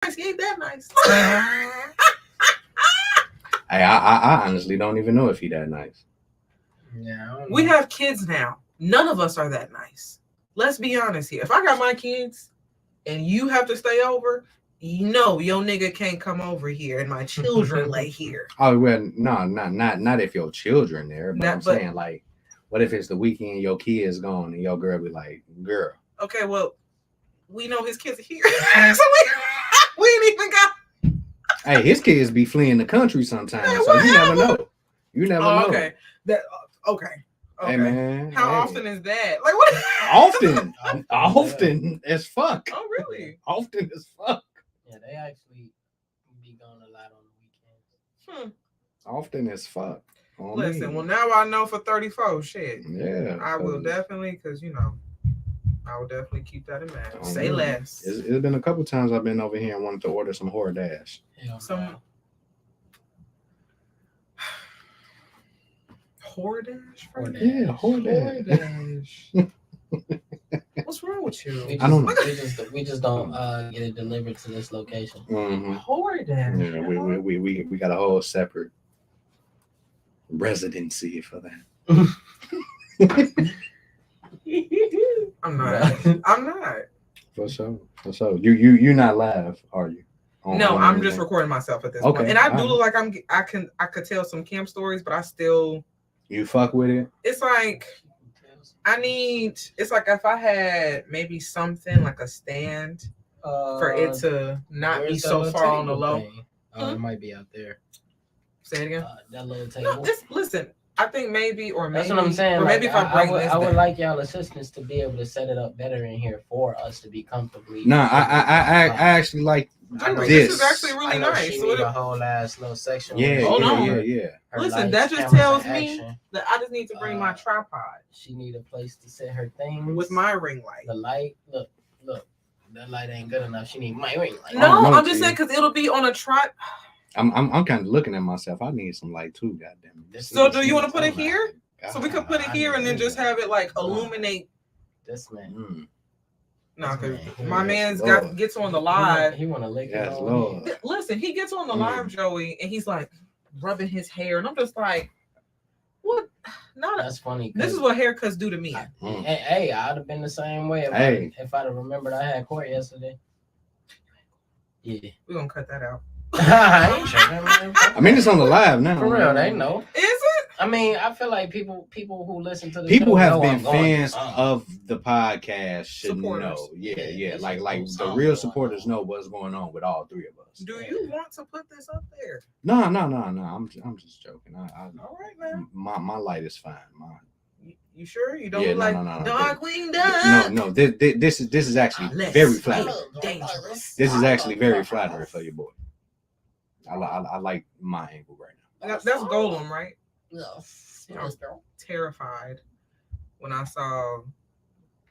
He ain't that nice. Hey, I honestly don't even know if he that nice. Yeah, I don't We know. have kids now. None of us are that nice. Let's be honest here. If I got my kids and you have to stay over, you know your nigga can't come over here and my children lay here. Oh well, no, not if your children there, but I'm But saying like, what if it's the weekend, your kid's gone, and your girl be like, girl, okay, well, we know his kids are here, so we ain't even got. hey, his kids be fleeing the country sometimes, Man, so you never whatever. know. You never Oh, know. okay. That okay. Okay. Hey man, How hey. often is that? Like what? Often, Often, often as fuck. Oh really? Often as fuck. Yeah, they actually be gone a lot on the weekends. Often as fuck. On Listen, me. well now I know for 34. Shit, Yeah, I will 'cause definitely, because I will definitely keep that in mind. on Say me. less. It's been a couple times I've been over here and wanted to order some Hors Dash. Hell Some no. Hordash? Yeah, Hors Dash. Hordash. What's wrong with you? We just, I don't know. We just don't get it delivered to this location. Mm-hmm. Hordash. Yeah, we got a whole separate residency for that. I'm not. I'm not. For sure. For sure. You not live, are you? No, on I'm just anything? recording myself at this Okay, point. And I do alright. look like I could tell some camp stories, but I still, You fuck with it? it's like it's like if I had maybe something like a stand for it to not be where's that so little far on the table low. thing? Oh, it might be out there. Say it again. That little No, table. listen. I think maybe, or maybe That's what I'm saying. Or maybe like, if I bring this I would down. like y'all assistance to be able to set it up better in here for us to be comfortably. No, I actually like I know this this. is actually I really know nice. she So need it- a whole ass little section. Yeah, where Hold she on. can yeah, put yeah. her Listen, lights, that just cameras, tells and me action. that I just need to bring my tripod She need a place to set her things with my ring light. the light. Look, that light ain't good enough. She need my ring light. I don't No, know I'm it just to saying because it'll be on a tripod. I'm kind of looking at myself. I need some light too, goddamn it. So do you want to put it here? So we could put it I here and then know. just have it like illuminate. This man. No, because man. my Yes, man's Lord. gets on the live. He want to lick Yes, it all Lord. in. Listen, he gets on the live, Joey, and he's like rubbing his hair, and I'm just like, what? Not That's funny. this is what haircuts do to me. Hey, I'd have been the same way if I'd have remembered I had court yesterday. Yeah. We're gonna cut that out. I ain't tripping, man. I mean, it's on the live now. For real, they know. Is it? I mean, I feel like people who listen to the People show have know been I'm going fans through of the podcast should Supporters. know. Yeah, Yeah, like there's the something real going supporters on. know what's going on with all three of us. Do you want to put this up there? No. I'm just joking. All right, man. My light is fine. You sure you don't Yeah, look like no. Darkwing Duck? No. This is actually Less very flattering. dangerous. This is actually very flattering for your boy. I like my angle right now. That's Golem, right? Yes. I was terrified when I saw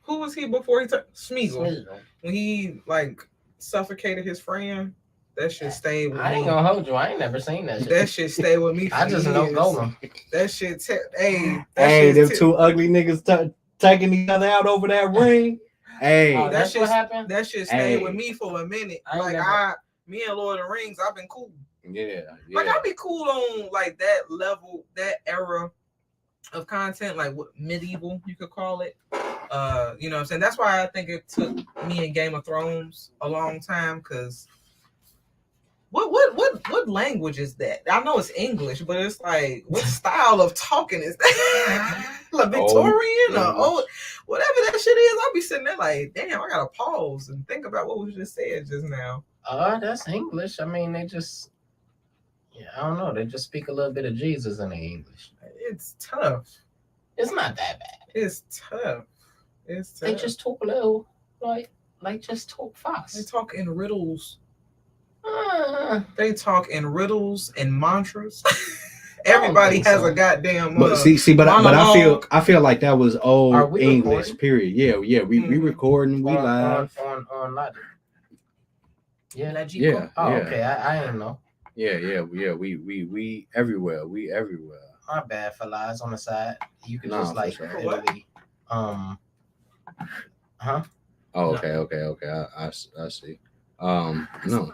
who was he before he took Smeagol. When he like suffocated his friend. That shit stayed with I me. ain't gonna hold you. I ain't never seen that shit. That shit stay with me. For I just know years. Golem. That shit. Hey, That them shit two ugly niggas taking each other out over that ring. Hey, Oh, that's shit, what happened. That shit stayed with me for a minute. Me and Lord of the Rings, I've been cool. Yeah. Like I'd be cool on like that level, that era of content, like what medieval you could call it. You know what I'm saying? That's why I think it took me in Game of Thrones a long time, because what language is that? I know it's English, but it's like what style of talking is that? Like Victorian or old, whatever that shit is. I'll be sitting there like, damn, I gotta pause and think about what was just said just now. That's English. I mean, they just, I don't know. They just speak a little bit of Jesus in the English. It's tough. It's not that bad. It's tough. They just talk a little, like just talk fast. They talk in riddles. They talk in riddles and mantras. Everybody has a goddamn. But I feel like that was old English. Period. Yeah. We recording. We live on Logic. Yeah. Logico. Oh, okay. I didn't know. Yeah. We everywhere. We everywhere. My bad for lies on the side. You can just like literally, huh? Oh, okay. I see. No.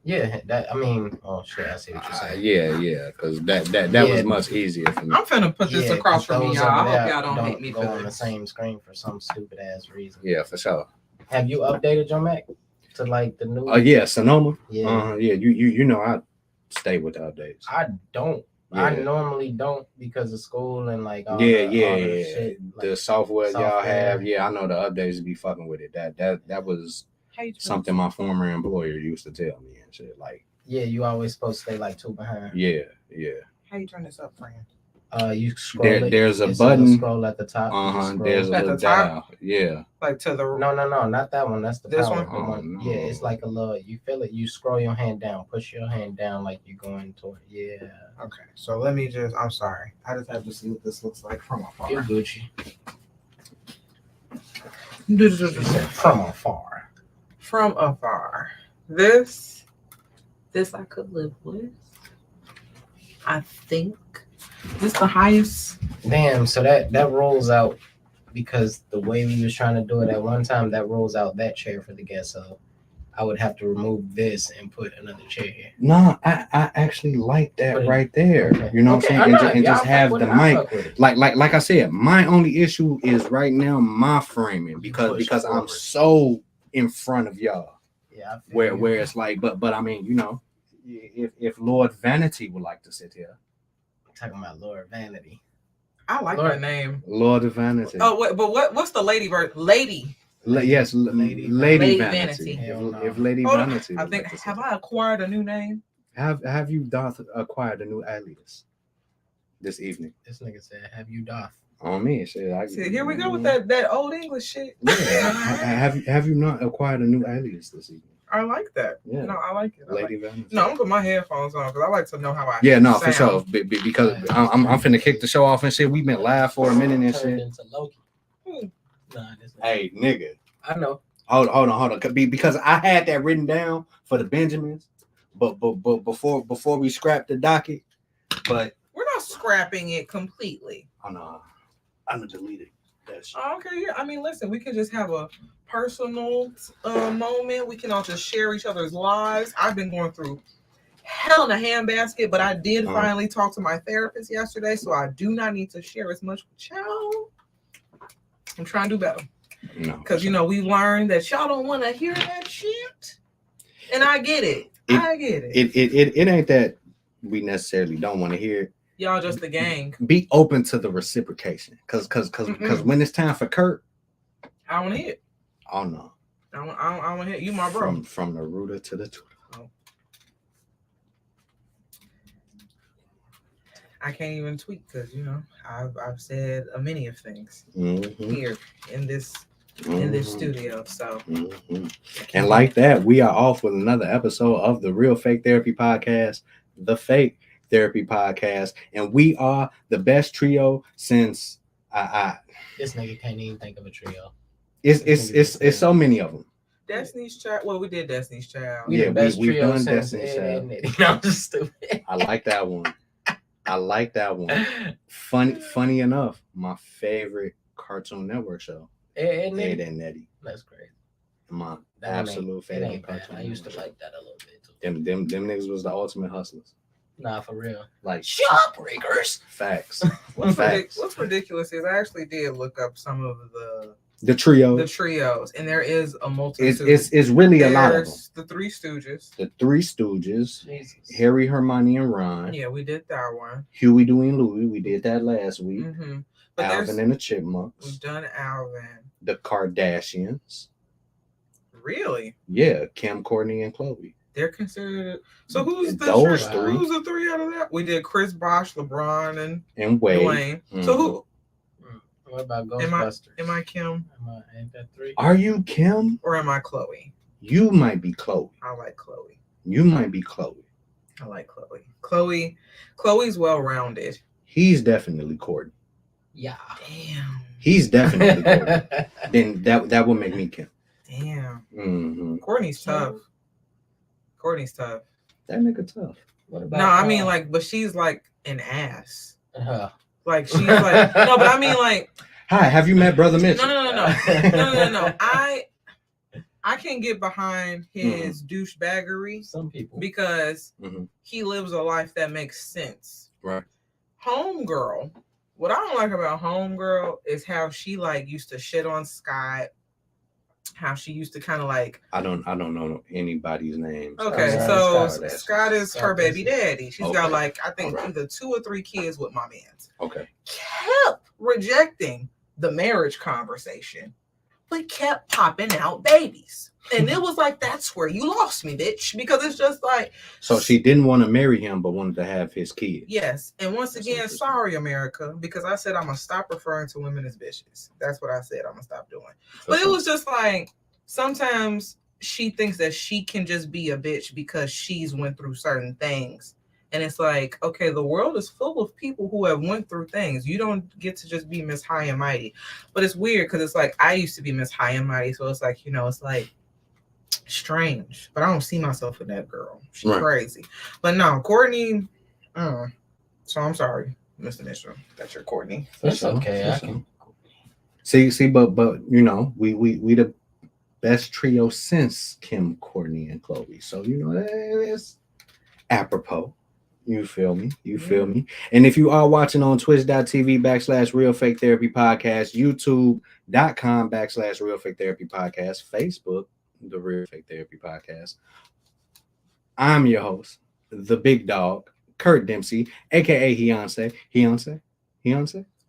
Yeah, that I mean, oh shit, I see what you're saying. Yeah, because that was much easier for me. I'm finna put this across from me, y'all. I hope y'all don't hate me for go on this. the same screen for some stupid ass reason. Yeah, for sure. Have you updated your Mac to like the new? Yeah, Sonoma. Yeah, yeah. You know I stay with the updates. I don't. Yeah. I normally don't because of school and like all the shit, like the software y'all have. Yeah, I know the updates be fucking with it. That was something my former employer used to tell me and shit. Like, yeah, you always supposed to stay like 2 behind. Yeah. How you turn this up, friend? You scroll. There's a button. Scroll at the top. There's a little dial. Yeah. Like to the. No, not that one. That's the this power one. No. Yeah, it's like a little. You feel it. You scroll your hand down. Push your hand down like you're going toward. Yeah. Okay. So let me just. I'm sorry. I just have to see what this looks like from afar. You're Gucci. From afar. From afar. This I could live with. I think. This the highest. Damn, so that rolls out because the way we was trying to do it at one time, that rolls out that chair for the guest. So I would have to remove this and put another chair here. No, I actually like that right there. Okay. You know what I'm saying? And just have the mic. Like I said, my only issue is right now my framing because I'm so in front of y'all. Yeah. Where it's like, but I mean, you know, if Lord Vanity would like to sit here. Talking about Lord Vanity. I like that name. Lord of Vanity. Oh, wait, but what's the lady version? Lady. Yes, Lady Vanity. If Lady Vanity. I think have I acquired a new name? Have you acquired a new alias this evening? This nigga said, "Have you doth?" On me, shit. See, here we go with that old English shit. Yeah. have you not acquired a new alias this evening? I like that. Yeah. No, I like it. Lady Vanity. No, I'm gonna put my headphones on because I like to know how I. Yeah, no, sound. for sure. Because I'm finna kick the show off and shit. We've been live for a minute and shit. Into Loki. Hey, nigga. I know. Hold on. Because I had that written down for the Benjamins, but before we scrap the docket, but we're not scrapping it completely. I'm gonna delete it. Okay, yeah. I mean, listen, we can just have a personal moment. We can all just share each other's lives. I've been going through hell in a handbasket, but I did finally talk to my therapist yesterday, so I do not need to share as much with y'all. I'm trying to do better. Because, you know, we learned that y'all don't want to hear that shit. And I get it. I get it. It ain't that we necessarily don't want to hear it. Y'all just the gang. Be open to the reciprocation. Because when it's time for Kurt, I want to hear it. Oh, no. I want to hear you, my bro. From the rooter to the tutor. Oh. I can't even tweet because, you know, I've said a many of things here in this studio. So and like that, we are off with another episode of the Real Fake Therapy Podcast, the Fake Therapy Podcast, and we are the best trio since this nigga can't even think of a trio. It's so many of them. Destiny's Child. Well, we did Destiny's Child. We done Destiny's Child. No, I'm just stupid. I like that one. Funny enough, my favorite Cartoon Network show. Ed and Nettie. That's great. My absolute favorite cartoon. I used to like that a little bit too. Them niggas was the ultimate hustlers. Nah, for real. Like Jawbreakers. Facts. What's ridiculous is I actually did look up some of the trios. The trios, and there is a multitude. It's really a lot of them. The Three Stooges. The Three Stooges. Jesus. Harry, Hermione, and Ron. Yeah, we did that one. Huey, Dewey, and Louie. We did that last week. Mm-hmm. Alvin and the Chipmunks. We've done Alvin. The Kardashians. Really? Yeah, Kim, Courtney, and Khloe. They're considered. So who's those three? Who's the three out of that? We did Chris Bosh, LeBron, and Wade. Dwayne. Mm-hmm. So who? What about Ghostbusters? Am I Kim? Ain't that three? Are you Kim? Or am I Khloe? You might be Khloe. I like Khloe. You might be Khloe. I like Khloe. Khloe's well-rounded. He's definitely Courtney. Yeah. Damn. He's definitely Courtney. Then that would make me Kim. Damn. Mm-hmm. Courtney's tough. That nigga tough. What about? No, I mean but she's like an ass. Uh-huh. Like she's like no, but I mean like. Hi, have you met Brother Mitch? No. I can't get behind his douchebaggery. Some people. Because he lives a life that makes sense. Right. Homegirl. What I don't like about Homegirl is how she like used to shit on Scott. How she used to kind of like I don't know anybody's name. Okay, so Scott is her baby daddy. She's got like I think either 2 or 3 kids with my man's. Okay. Kept rejecting the marriage conversation, but kept popping out babies. And it was like, that's where you lost me, bitch. Because it's just like... So she didn't want to marry him, but wanted to have his kids. Yes. And once again, sorry, America. Because I said I'm going to stop referring to women as bitches. That's what I said I'm going to stop doing. But it was just like, sometimes she thinks that she can just be a bitch because she's went through certain things. And it's like, okay, the world is full of people who have went through things. You don't get to just be Miss High and Mighty. But it's weird because it's like, I used to be Miss High and Mighty. So it's like, it's like strange. But I don't see myself with that girl. She's crazy. But no, Courtney, so I'm sorry, Mr. Mitchell. That's your Courtney. That's okay. I can see, but we the best trio since Kim, Courtney, and Chloe. So it's apropos. You feel me? Me? And if you are watching on twitch.tv/Real Fake Therapy Podcast, youtube.com/Real Fake Therapy Podcast, Facebook, the Real Fake Therapy Podcast. I'm your host, the big dog, Kurt Dempsey, aka Beyonce. Beyonce?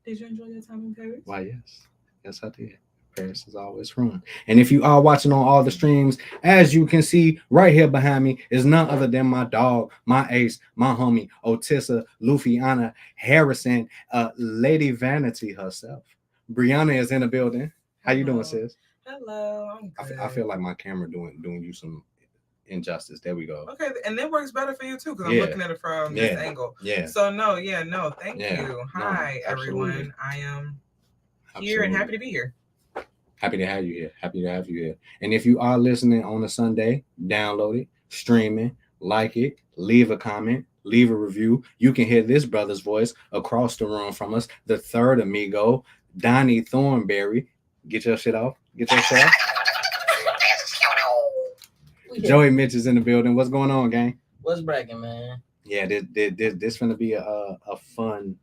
Did you enjoy your time in Paris? Why, yes. Yes, I did. Paris is always fun. And if you are watching on all the streams, as you can see right here behind me is none other than my dog, my ace, my homie, Otissa Lufiana Harrison, Lady Vanity herself. Brianna is in the building. How you doing, sis? Hello, I'm good. I feel like my camera doing you some injustice. There we go. Okay, and it works better for you too because I'm looking at it from this angle. Yeah. So thank you. Hi, everyone. I am here and happy to be here. Happy to have you here. And if you are listening on a Sunday, download it, stream it, like it, leave a comment, leave a review. You can hear this brother's voice across the room from us, the third amigo, Donnie Thornberry. Get your shit off. Joey Mitch is in the building. What's going on, gang? What's bragging, man? Yeah, this gonna be a fun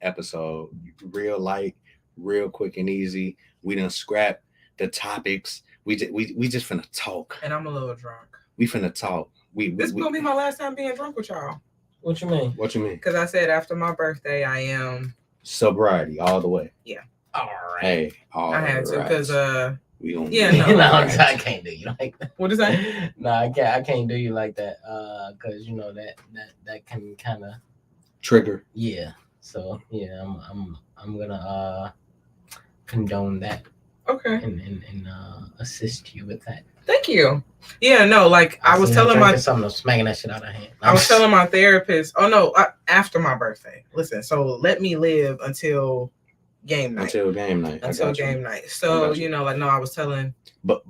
episode. Real light. Real quick and easy. We done scrap the topics. We just finna talk. And I'm a little drunk. We finna talk. This is gonna be my last time being drunk with y'all. What you mean? Because I said after my birthday, I am sobriety all the way. Yeah. All right. Hey, I had to because we don't. Yeah, no, I can't do you like that. What is that? No, I can't do you like that. Because that can kind of trigger. Yeah. So yeah, I'm gonna condone that. Okay. And assist you with that. Thank you. Yeah, no, like I was telling something smacking that shit out of hand. I was telling my therapist. Oh no, after my birthday. Listen, so let me live until game night. Until game night. So I was telling. But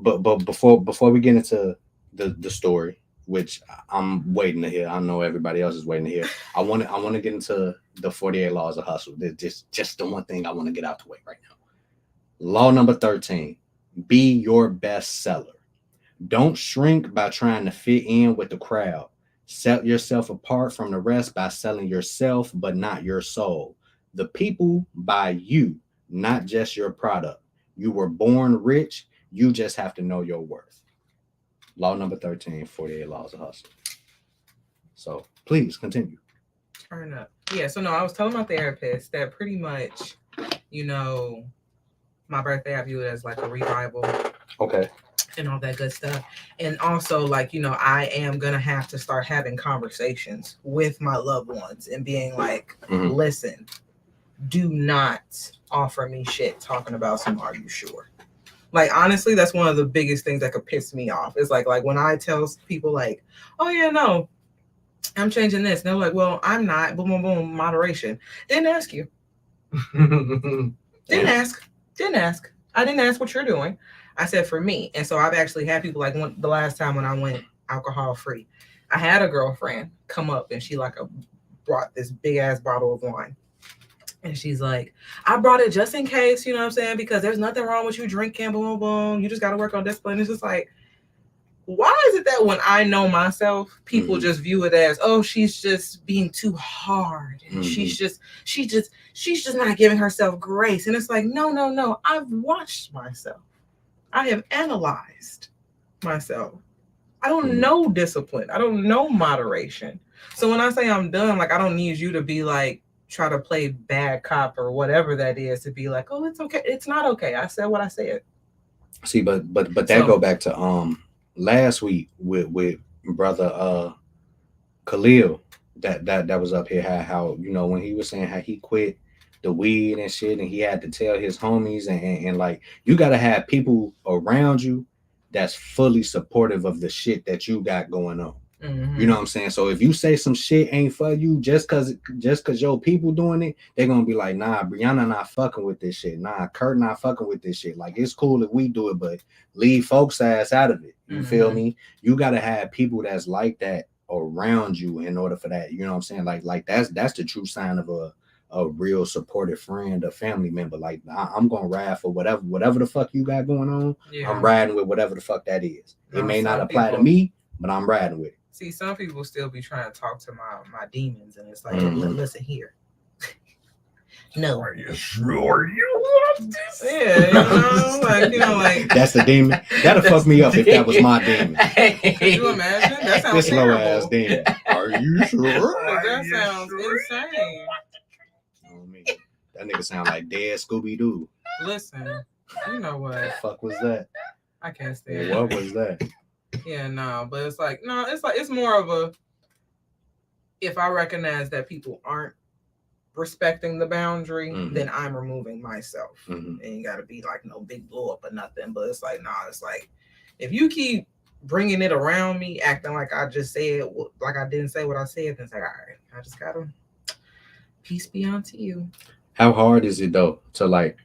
before we get into the story, which I'm waiting to hear. I know everybody else is waiting to hear. I want to get into the 48 laws of hustle. Just the one thing I want to get out the way right now. Law number 13, be your best seller. Don't shrink by trying to fit in with the crowd. Set yourself apart from the rest by selling yourself, but not your soul. The people buy you, not just your product. You were born rich. You just have to know your worth. Law number 13, 48 laws of hustle. So please continue. Turn up. Yeah, so no, I was telling my therapist that pretty much, my birthday, I view it as like a revival. Okay. And all that good stuff. And also, I am going to have to start having conversations with my loved ones and being like, listen, do not offer me shit talking about some, are you sure? Like, honestly, that's one of the biggest things that could piss me off. It's like when I tell people like, oh yeah, no, I'm changing this. And they're like, well, I'm not, boom, boom, boom, moderation. Didn't ask you. Didn't ask. I didn't ask what you're doing. I said for me. And so I've actually had people the last time when I went alcohol free, I had a girlfriend come up and she brought this big ass bottle of wine. And she's like, I brought it just in case, you know what I'm saying? Because there's nothing wrong with you drinking, boom, boom. You just got to work on discipline. It's just like, why is it that when I know myself, people just view it as, oh, she's just being too hard. And she's just not giving herself grace. And it's like, no. I've watched myself. I have analyzed myself. I don't know discipline. I don't know moderation. So when I say I'm done, like, I don't need you to be like, try to play bad cop or whatever that is, to be like, oh, it's okay. It's not okay. I said what I said. See, but that go back to last week with brother Khalil that was up here, how you know, when he was saying how he quit the weed and shit, and he had to tell his homies and like, you got to have people around you that's fully supportive of the shit that you got going on. You know what I'm saying? So if you say some shit ain't for you, just cause your people doing it, they're gonna be like, nah, Brianna not fucking with this shit. Nah, Kurt not fucking with this shit. Like, it's cool if we do it, but leave folks ass out of it. You feel me? You gotta have people that's like that around you in order for that. You know what I'm saying? Like that's the true sign of a real supportive friend, a family member. Like, I'm gonna ride for whatever the fuck you got going on. Yeah. I'm riding with whatever the fuck that is. It may not apply to me, but I'm riding with it. See, some people still be trying to talk to my demons, and it's like, listen here. No. Are you sure you want this? Yeah, like that's the demon. That'll fuck me up if that was my demon. Can you imagine? That sounds this low ass demon. Are you sure? That sounds insane. Oh, man. That nigga sound like dead Scooby Doo. Listen, you know what? The fuck was that? I can't say it. What was that? Yeah, no, but it's like, no, it's more of a, if I recognize that people aren't respecting the boundary, then I'm removing myself. Ain't gotta be like no big blow up or nothing, but it's like, it's like, if you keep bringing it around me, acting like I just said, like I didn't say what I said, then it's like, all right, I just gotta, peace be unto you. How hard is it though to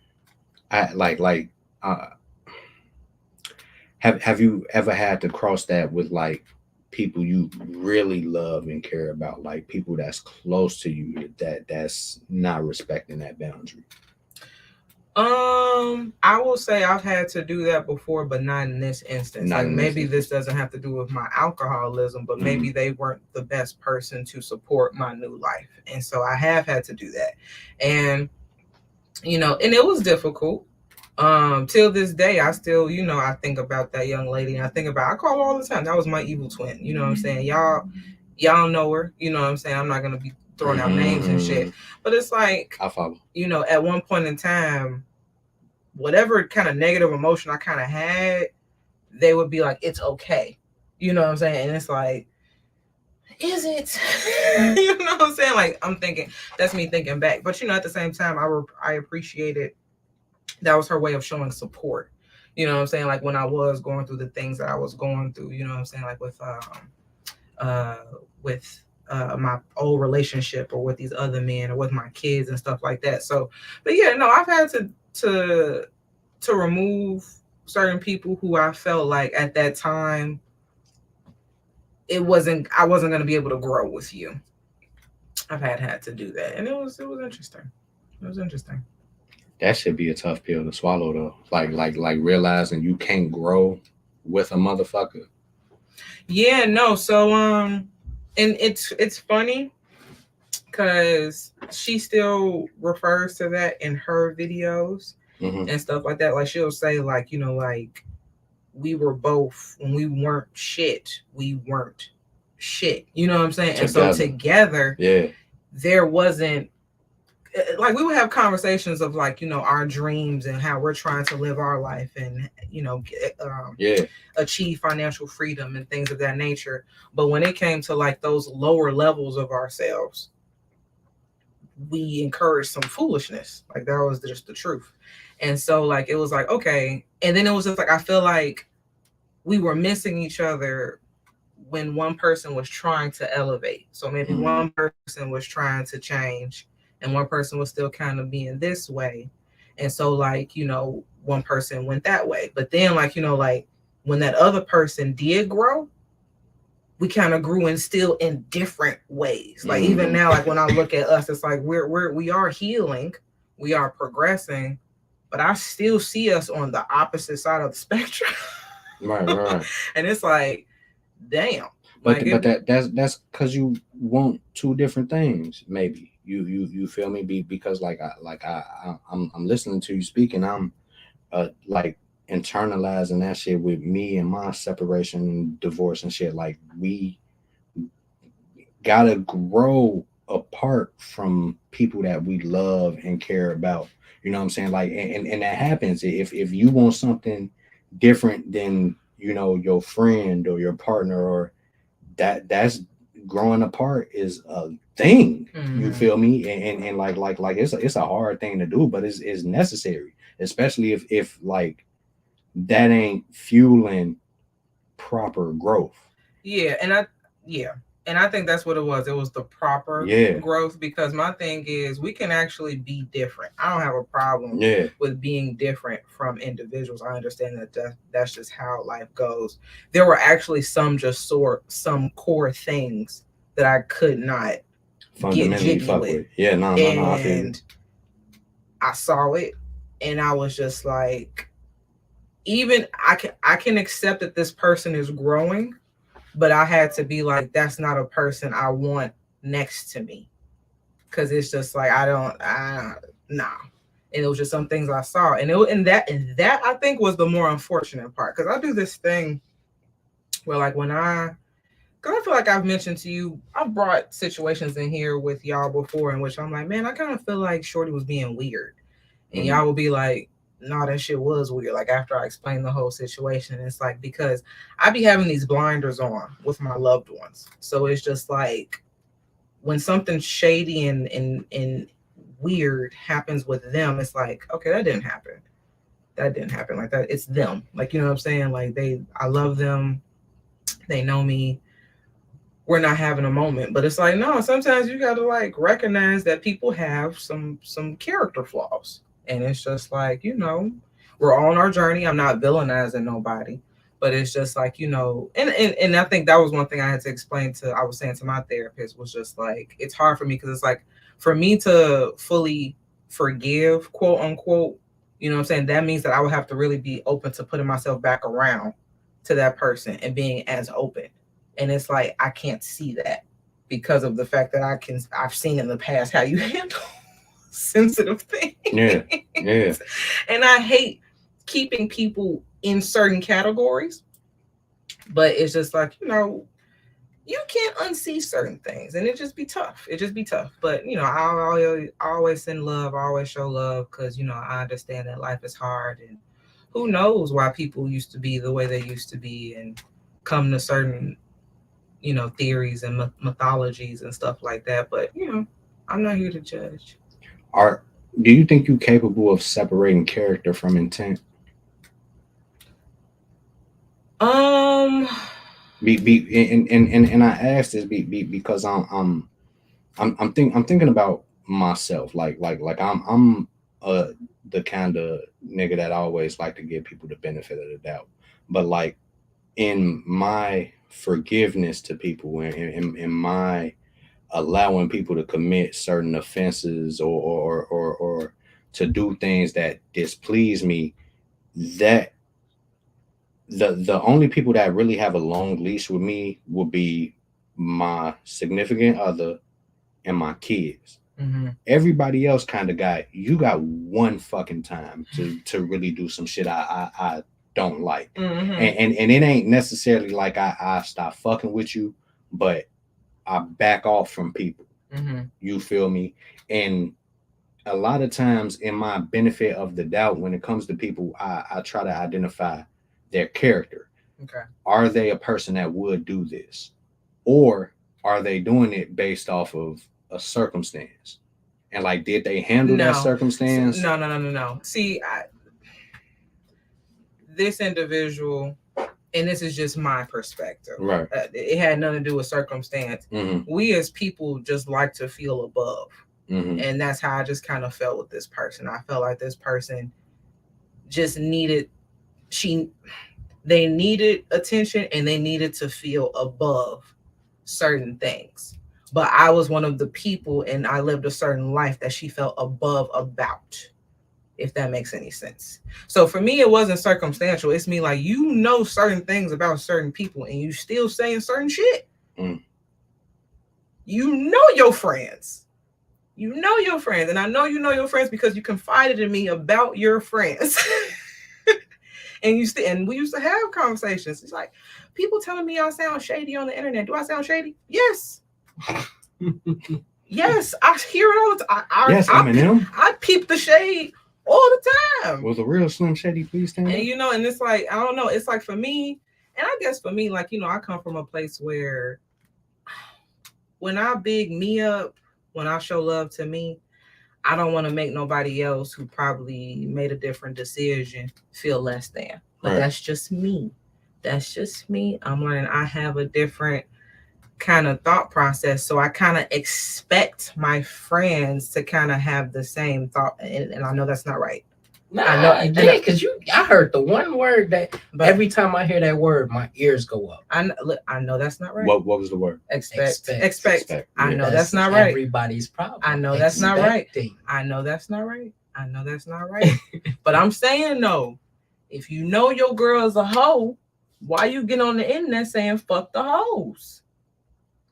have you ever had to cross that with like people you really love and care about, like people that's close to you that's not respecting that boundary? I will say I've had to do that before, but not in this instance. Like, maybe this doesn't have to do with my alcoholism, but maybe they weren't the best person to support my new life. And so I have had to do that. And, you know, and it was difficult. Till this day, I still, you know, I think about that young lady, and I call her all the time. That was my evil twin. You know what I'm saying? Y'all know her. You know what I'm saying? I'm not going to be throwing out names and shit, but it's like, I follow. You know, at one point in time, whatever kind of negative emotion I kind of had, they would be like, it's okay. You know what I'm saying? And it's like, is it? You know what I'm saying? Like, I'm thinking, that's me thinking back. But, you know, at the same time, I appreciated that was her way of showing support. You know what I'm saying? Like, when I was going through the things that I was going through, you know what I'm saying? Like with my old relationship, or with these other men, or with my kids and stuff like that. So, but yeah, no, I've had to remove certain people who I felt like at that time I wasn't going to be able to grow with you. I've had to do that, and it was interesting. It was interesting. That should be a tough pill to swallow though. Like realizing you can't grow with a motherfucker. Yeah, no. So and it's funny because she still refers to that in her videos and stuff like that. Like, she'll say, like, you know, like, we were both, when we weren't shit, we weren't shit. You know what I'm saying? Together. And so together, yeah, there wasn't, like, we would have conversations of, like, you know, our dreams and how we're trying to live our life and, you know, achieve financial freedom and things of that nature. But when it came to, like, those lower levels of ourselves, we encouraged some foolishness. Like, that was just the truth. And so, like, it was like, okay. And then it was just like, I feel like we were missing each other when one person was trying to elevate. So maybe one person was trying to change and one person was still kind of being this way. And so, like, you know, one person went that way. But then, like, you know, like, when that other person did grow, we kind of grew in still in different ways. Like even now, like when I look at us, it's like we are healing, we are progressing, but I still see us on the opposite side of the spectrum. Right. And it's like, damn. But that's because you want two different things. Maybe you feel me? Because I'm listening to you speak, and I'm like internalizing that shit with me and my separation and divorce and shit. Like we gotta grow apart from people that we love and care about. You know what I'm saying? Like, and that happens if you want something different than your friend or your partner, or that's growing apart is a thing. You feel me? And like it's a hard thing to do, but it's necessary, especially if like that ain't fueling proper growth. And I think that's what it was. It was the proper growth, because my thing is we can actually be different. I don't have a problem with being different from individuals. I understand that's just how life goes. There were actually some core things that I could not fundamentally fuck with. Yeah, no, I feel you. I saw it, and I was just like, even I can accept that this person is growing, but I had to be like, that's not a person I want next to me. Cause it's just like, nah. And it was just some things I saw. And that I think was the more unfortunate part. Cause I do this thing where like cause I feel like I've mentioned to you, I've brought situations in here with y'all before in which I'm like, man, I kind of feel like Shorty was being weird. And y'all will be like, no, that shit was weird. Like after I explained the whole situation, it's like, because I be having these blinders on with my loved ones. So it's just like when something shady and weird happens with them, it's like, okay, that didn't happen. That didn't happen like that. It's them. Like, you know what I'm saying? Like I love them. They know me. We're not having a moment. But it's like, no, sometimes you got to like recognize that people have some character flaws. And it's just like, we're all on our journey. I'm not villainizing nobody, but it's just like, and I think that was one thing I had to explain I was saying to my therapist, was just like, it's hard for me because it's like, for me to fully forgive, quote unquote, you know what I'm saying? That means that I would have to really be open to putting myself back around to that person and being as open. And it's like, I can't see that because of the fact that I've seen in the past how you handle sensitive things. Yeah. And I hate keeping people in certain categories, but it's just like, you can't unsee certain things, and it just be tough. But I always send love, I always show love, because I understand that life is hard, and who knows why people used to be the way they used to be and come to certain theories and mythologies and stuff like that. But I'm not here to judge. Do you think you're capable of separating character from intent? And I asked this because I'm thinking about myself. Like I'm the kind of nigga that always like to give people the benefit of the doubt. But like in my forgiveness to people, in my allowing people to commit certain offenses or to do things that displease me, that the only people that really have a long leash with me will be my significant other and my kids. Everybody else kind of you got one fucking time to really do some shit I don't like. And it ain't necessarily like I stop fucking with you, but I back off from people. You feel me? And a lot of times, in my benefit of the doubt, when it comes to people, I try to identify their character. Okay. Are they a person that would do this? Or are they doing it based off of a circumstance? And like, did they handle that circumstance? No. See, this individual, and this is just my perspective, right? It had nothing to do with circumstance. We as people just like to feel above. And that's how I just kind of felt with this person. I felt like this person just needed, They needed attention and they needed to feel above certain things. But I was one of the people and I lived a certain life that she felt above about, if that makes any sense. So for me, it wasn't circumstantial. It's me like, you know certain things about certain people and you still saying certain shit. You know your friends. You know your friends. And I know you know your friends because you confided in me about your friends. And we used to have conversations. It's like, people telling me I sound shady on the internet. Do I sound shady? Yes. Yes, I hear it all the time. I peep the shade all the time. Was a real Slim Shady, please stand up? And and it's like, I don't know. It's like for me, and I guess for me, like, I come from a place where when I big me up, when I show love to me, I don't want to make nobody else who probably made a different decision feel less than. But That's just me. That's just me. I'm learning I have a different kind of thought process. So I kind of expect my friends to kind of have the same thought. And I know that's not right. I know, because I heard the one word that every time I hear that word, my ears go up. I know that's not right. What was the word? Expect. I know that's not right. Everybody's problem. I know that's not right. I know that's not right. I know that's not right. But I'm saying, no, if you know your girl is a hoe, why you get on the internet saying fuck the hoes?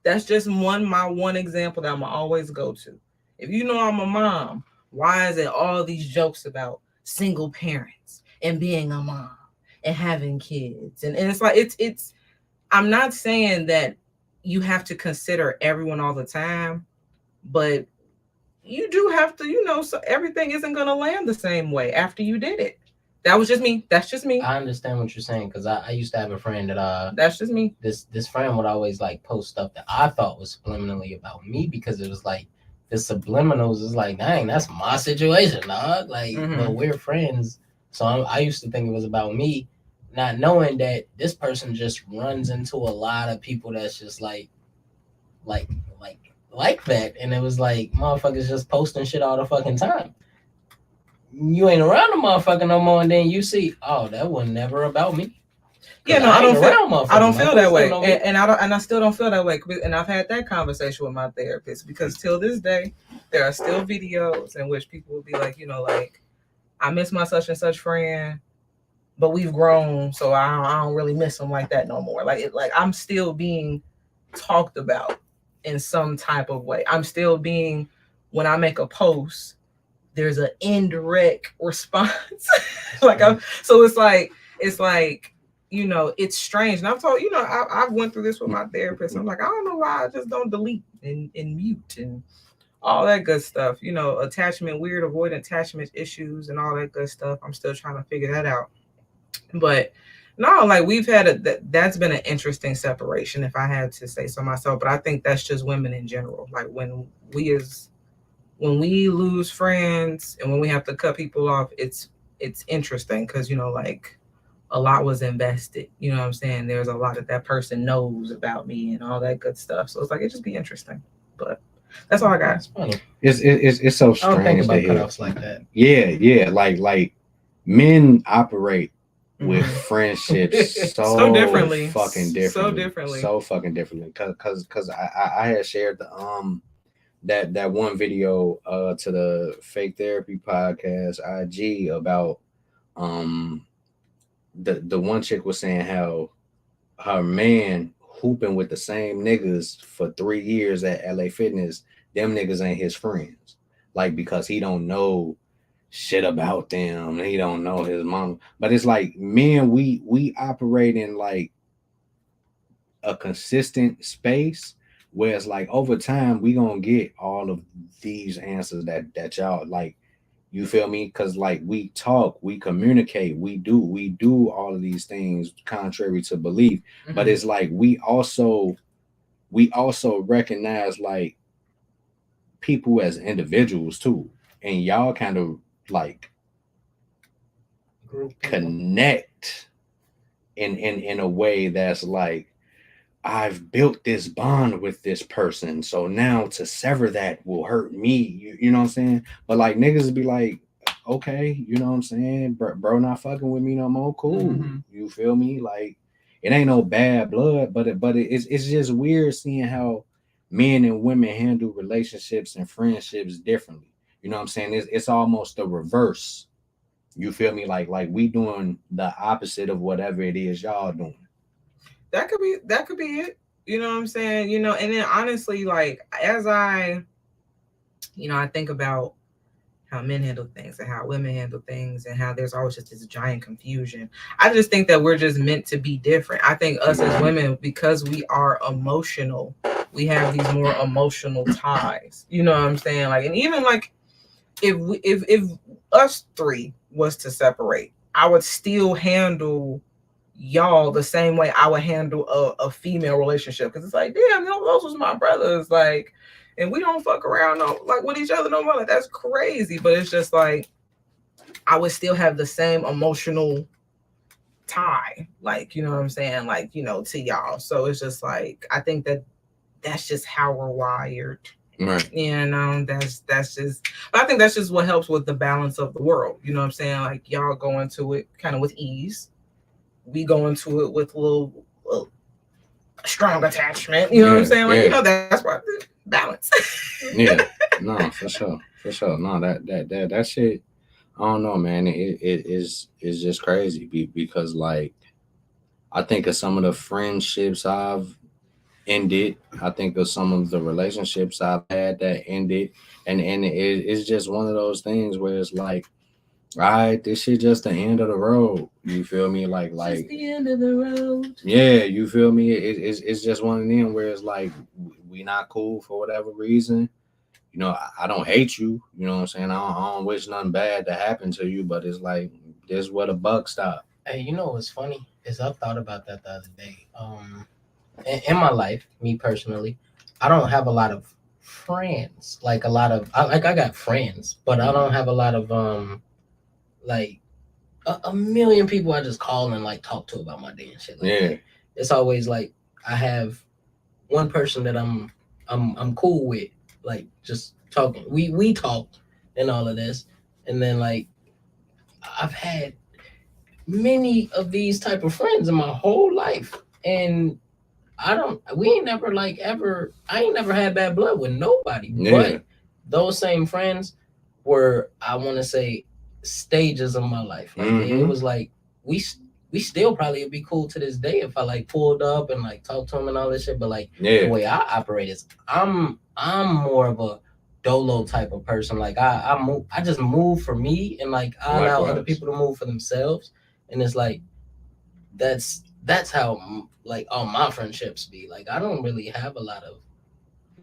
That's just my one example that I'm always go to. If you know I'm a mom, why is it all these jokes about single parents and being a mom and having kids? And it's like, it's I'm not saying that you have to consider everyone all the time, but you do have to, so everything isn't going to land the same way after you did it. That was just me. That's just me. I understand what you're saying, because I used to have a friend that that's just me. This friend would always like post stuff that I thought was subliminally about me, because it was like the subliminals is like, dang, that's my situation, dog. Like, but we're friends. So I used to think it was about me, not knowing that this person just runs into a lot of people that's just like that. And it was like, motherfuckers just posting shit all the fucking time. You ain't around the motherfucker no more, and then you see, oh, that was never about me. Yeah, no, I don't feel that way, and I still don't feel that way. And I've had that conversation with my therapist, because till this day, there are still videos in which people will be like, like, I miss my such and such friend, but we've grown, so I don't really miss them like that no more. Like I'm still being talked about in some type of way. I'm still being, when I make a post, there's an indirect response. So it's like, it's strange. And I've told, I've went through this with my therapist. I'm like, I don't know why I just don't delete and mute and all that good stuff. Attachment, weird avoidant attachment issues and all that good stuff. I'm still trying to figure that out. But no, like, we've had that's been an interesting separation, if I had to say so myself. But I think that's just women in general. Like, when we lose friends and when we have to cut people off, it's interesting, because like, a lot was invested. You know what I'm saying? There's a lot that person knows about me and all that good stuff. So it's like, it just be interesting. But that's all I got. It's funny. It's so strange. I don't think about cutoffs like that. Yeah. Like men operate with friendships so differently, fucking differently, so fucking differently. Because I had shared the that one video to the Fake Therapy Podcast IG about the one chick was saying how her man hooping with the same niggas for 3 years at LA Fitness, them niggas ain't his friends, like, because he don't know shit about them, he don't know his mom. But it's like, men, we operate in like a consistent space, where it's like, over time we gonna get all of these answers that y'all like, you feel me? Because like, we talk, we communicate, we do all of these things contrary to belief. But it's like, we also recognize like people as individuals too, and y'all kind of like connect in a way that's like, I've built this bond with this person, so now to sever that will hurt me. You know what I'm saying? But like, niggas be like, okay, you know what I'm saying? Bro not fucking with me no more. Cool. Mm-hmm. You feel me? Like it ain't no bad blood, but it's just weird seeing how men and women handle relationships and friendships differently. You know what I'm saying? It's almost the reverse. You feel me? Like we doing the opposite of whatever it is y'all doing. That could be it. You know what I'm saying? You know, and then honestly, like as I think about how men handle things and how women handle things and how there's always just this giant confusion. I just think that we're just meant to be different. I think us as women, because we are emotional, we have these more emotional ties. You know what I'm saying? Like, and even like if us three was to separate, I would still handle y'all the same way I would handle a female relationship, because it's like, damn, those was my brothers, like, and we don't fuck around like with each other no more. Like, that's crazy. But it's just like I would still have the same emotional tie, like, you know what I'm saying, like, to y'all. So it's just like I think that's just how we're wired. Right. That's just, but I think that's just what helps with the balance of the world. You know what I'm saying? Like, y'all go into it kind of with ease. We go into it with a little strong attachment. You know what I'm saying? Like, that's why balance. Yeah. No, for sure. No, that shit, I don't know, man. It is just crazy because, like, I think of some of the friendships I've ended. I think of some of the relationships I've had that ended, and it's just one of those things where it's like, all right, this shit just the end of the road. You feel me? Like just the end of the road. Yeah, you feel me? It's just one of them where it's like we not cool for whatever reason. You know, I don't hate you. You know what I'm saying? I don't wish nothing bad to happen to you, but it's like this is where the buck stop. Hey, you know what's funny is I thought about that the other day. In my life, me personally, I don't have a lot of friends. Like I got friends, but I don't have a lot of like a million people I just call and like talk to about my day and shit. Like that. It's always like I have one person that I'm cool with, like just talking. We talk and all of this, and then like I've had many of these type of friends in my whole life, and I ain't never had bad blood with nobody. But those same friends were, I want to say, stages of my life. Like it was like we still probably would be cool to this day if I like pulled up and like talked to them and all this shit. But like the way I operate is I'm more of a dolo type of person. Like I just move for me, and like I allow other people to move for themselves. And it's like that's how like all my friendships be. Like I don't really have a lot of,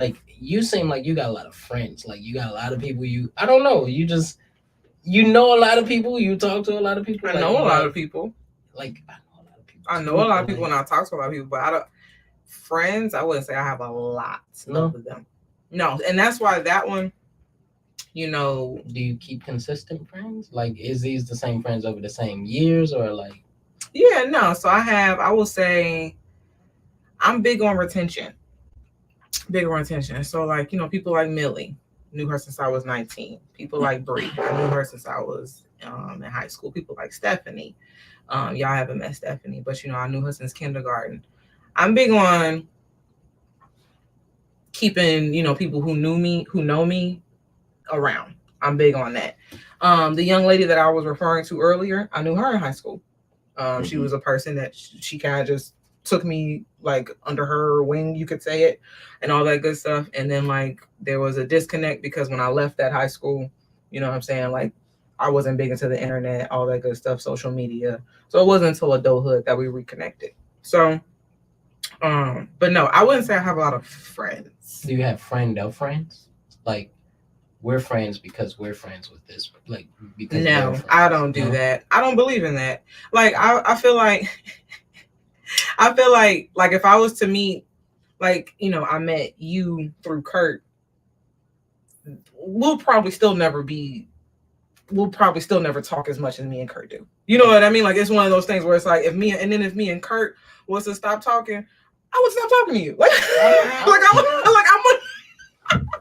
like, you seem like you got a lot of friends. Like you got a lot of people I don't know, you know a lot of people, you talk to a lot of people. I know a lot of people. Like I know a lot of people and I talk to a lot of people, but I don't friends, I wouldn't say I have a lot of them. No, and that's why that one, do you keep consistent friends? Like, is these the same friends over the same years, or like? Yeah, no. So I will say I'm big on retention. So like, people like Millie, knew her since I was 19. People like Bree, I knew her since I was in high school. People like Stephanie. Y'all haven't met Stephanie, but I knew her since kindergarten. I'm big on keeping, people who know me around. I'm big on that. The young lady that I was referring to earlier, I knew her in high school. She was a person that she kind of just took me like under her wing, you could say it, and all that good stuff. And then like there was a disconnect because when I left that high school, you know what I'm saying, like I wasn't big into the internet, all that good stuff, social media. So it wasn't until adulthood that we reconnected. So, but no, I wouldn't say I have a lot of friends. Do you have friend of friends? Like, we're friends because we're friends with this. Like, because no, I don't do that. I don't believe in that. Like, I feel like, like if I was to meet, like, I met you through Kurt, we'll probably still never talk as much as me and Kurt do. You know what I mean? Like, it's one of those things where it's like, if me and Kurt was to stop talking, I would stop talking to you. Like,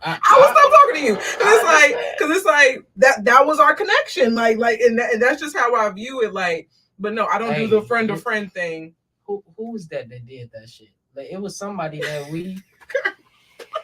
I would stop talking to you. Cause it's like that was our connection. Like, and that's just how I view it. Like, but no, I don't do the friend to friend thing. Who was that did that shit? Like, it was somebody that we.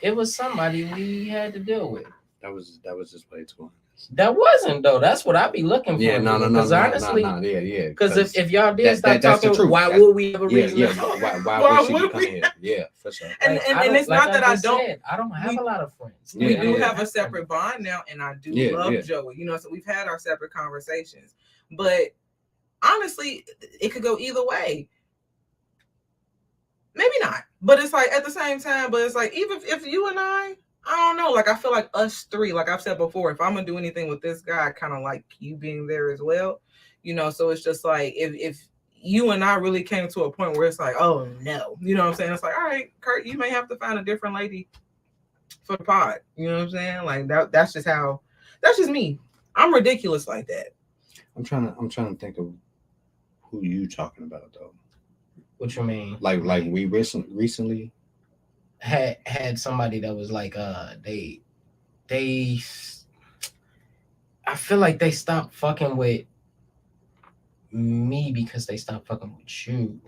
It was somebody we had to deal with. That was just way too honest. That wasn't though. That's what I be looking for. Yeah, no. Because honestly, yeah. Because if y'all did stop talking, why would we have a reason? Why would she come here? Yeah, for sure. And it's not that I don't. I don't have a lot of friends. We do have a separate bond now, and I do love Joey. You know, so we've had our separate conversations. But honestly, it could go either way. Maybe not, but it's like at the same time. But it's like even if you and I don't know. Like I feel like us three, like I've said before, if I'm gonna do anything with this guy, I kind of like you being there as well. You know, so it's just like if you and I really came to a point where it's like, oh no, you know what I'm saying? It's like, all right, Kurt, you may have to find a different lady for the pod. You know what I'm saying? Like that's just me. I'm ridiculous like that. I'm trying to think of who you talking about though. What you mean? Like we recently had somebody that was like they I feel like they stopped fucking with me because they stopped fucking with you.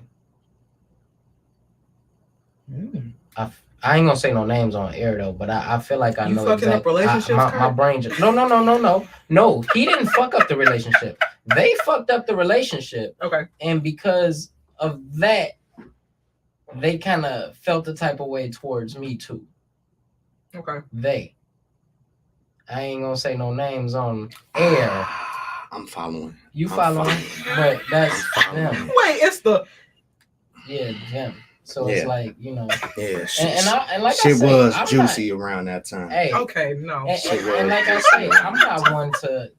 I ain't gonna say no names on air though, but I feel like I know fucking up relationships. My brain just no. He didn't fuck up the relationship. They fucked up the relationship. Okay. And because of that, they kind of felt the type of way towards me too. Okay. I ain't gonna say no names on air. I'm following. You following, but that's them. Wait, it's the them. So it's like, you know. Yeah, and like shit I say, was I'm juicy around that time. Hey, okay, no. And like I say, I'm not one to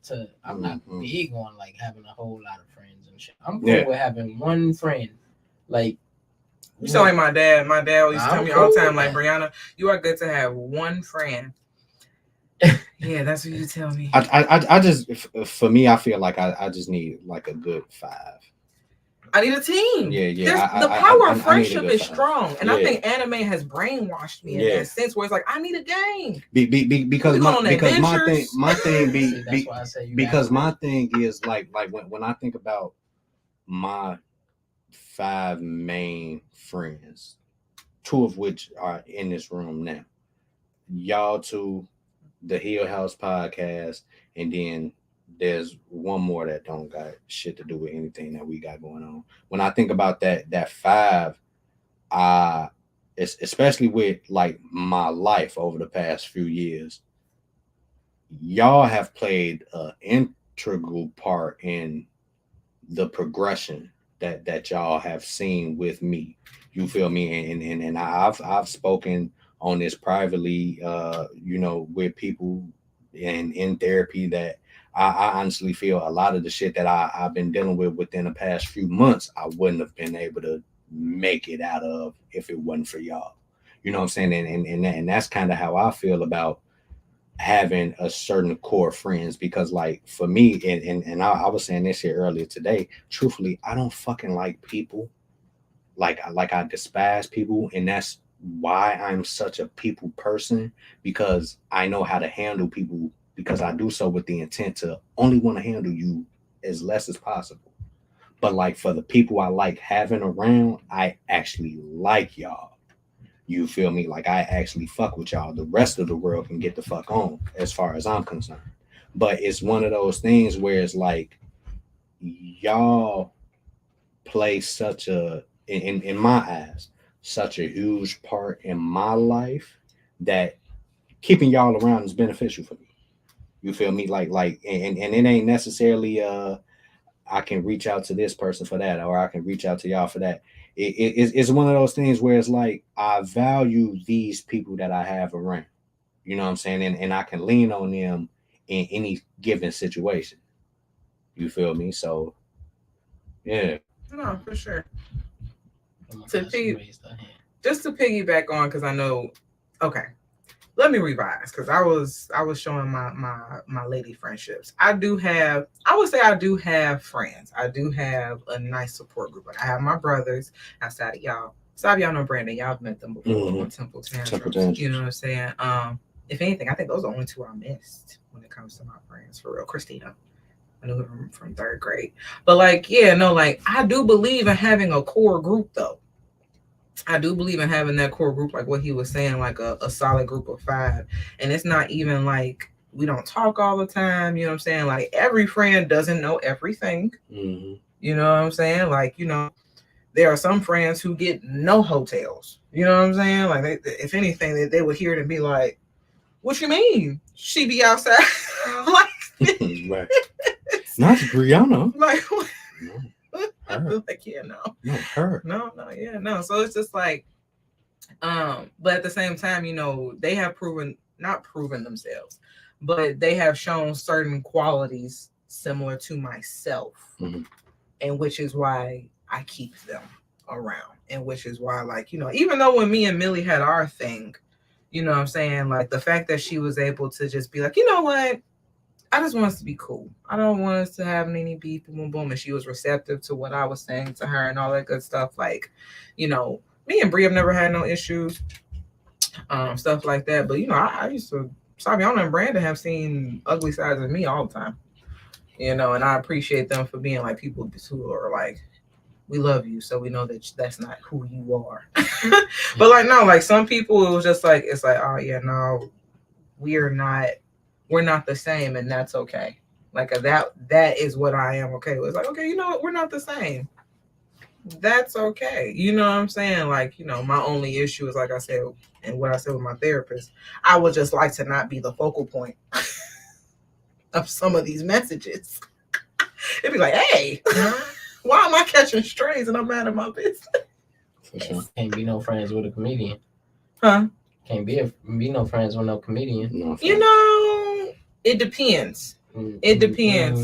I'm not big on like having a whole lot of friends and shit. I'm cool with having one friend. Like, you sound like my dad. My dad used to tell me all the time, like, Brianna, you are good to have one friend. Yeah, that's what you tell me. I just, for me, I feel like I just need like a good 5. I need a team. Yeah. The power of friendship is strong, and I think anime has brainwashed me in that sense, where it's like I need a gang. Because my thing because my thing is like when I think about my 5 main friends, 2 of which are in this room now, y'all 2, the Hill House podcast, and then there's one more that don't got shit to do with anything that we got going on. When I think about that 5, it's especially with like my life over the past few years, y'all have played an integral part in the progression that y'all have seen with me. You feel me? And I've spoken on this privately, you know, with people and in therapy, that I honestly feel a lot of the shit that I've been dealing with within the past few months, I wouldn't have been able to make it out of if it wasn't for y'all. You know what I'm saying? And that's kind of how I feel about having a certain core of friends, because like for me, and I was saying this here earlier today, truthfully, I don't fucking like people. Like I despise people, and that's why I'm such a people person, because I know how to handle people, because I do so with the intent to only want to handle you as less as possible. But like for the people I like having around, I actually like y'all. You feel me? Like I actually fuck with y'all. The rest of the world can get the fuck on as far as I'm concerned. But it's one of those things where it's like y'all play such a, in my eyes, such a huge part in my life that keeping y'all around is beneficial for me. You feel me? Like, and it ain't necessarily I can reach out to this person for that, or I can reach out to y'all for that. It's one of those things where it's like I value these people that I have around. You know what I'm saying? And I can lean on them in any given situation. You feel me? So yeah. No, for sure. Just to piggyback on, because I know, okay, let me revise, because I was showing my lady friendships. I would say I do have friends. I do have a nice support group. Like I have my brothers outside of y'all. Some of y'all know Brandon. Y'all have met them before on Temple Tantrums. You know what I'm saying? if anything, I think those are the only two I missed when it comes to my friends, for real. Christina, I knew her from 3rd grade. But like, yeah, no, like I do believe in having a core group though. I do believe in having that core group, like what he was saying, like a solid group of 5. And it's not even like we don't talk all the time. You know what I'm saying? Like every friend doesn't know everything. Mm-hmm. You know what I'm saying? Like, you know, there are some friends who get no hotels. You know what I'm saying? Like, if anything, they would hear it and be like, "What you mean? She be outside?" Like, right. Not Brianna. Like, no, her. Like, yeah, no, her. No, yeah, no. So it's just like, but at the same time, you know, they have not proven themselves, but they have shown certain qualities similar to myself, and which is why I keep them around, and which is why, like, you know, even though when me and Millie had our thing, you know what I'm saying, like the fact that she was able to just be like, you know what, I just want us to be cool. I don't want us to have any beef, boom, boom. And she was receptive to what I was saying to her and all that good stuff. Like, you know, me and Brie have never had no issues, stuff like that. But, you know, I used to, Saviana and Brandon have seen ugly sides of me all the time, you know, and I appreciate them for being like people who are like, we love you, so we know that that's not who you are. But like, no, like some people, it was just like, it's like, oh yeah, no, we're not the same, and that's okay. Like that is what I am okay with. It's like, okay, you know what, we're not the same. That's okay. You know what I'm saying? Like, you know, my only issue is, like I said, and what I said with my therapist, I would just like to not be the focal point of some of these messages. It'd be like, hey, why am I catching strays and I'm mad at my business? For sure. Can't be no friends with a comedian. Huh? Can't be no friends with no comedian. No, you know, it depends. It depends.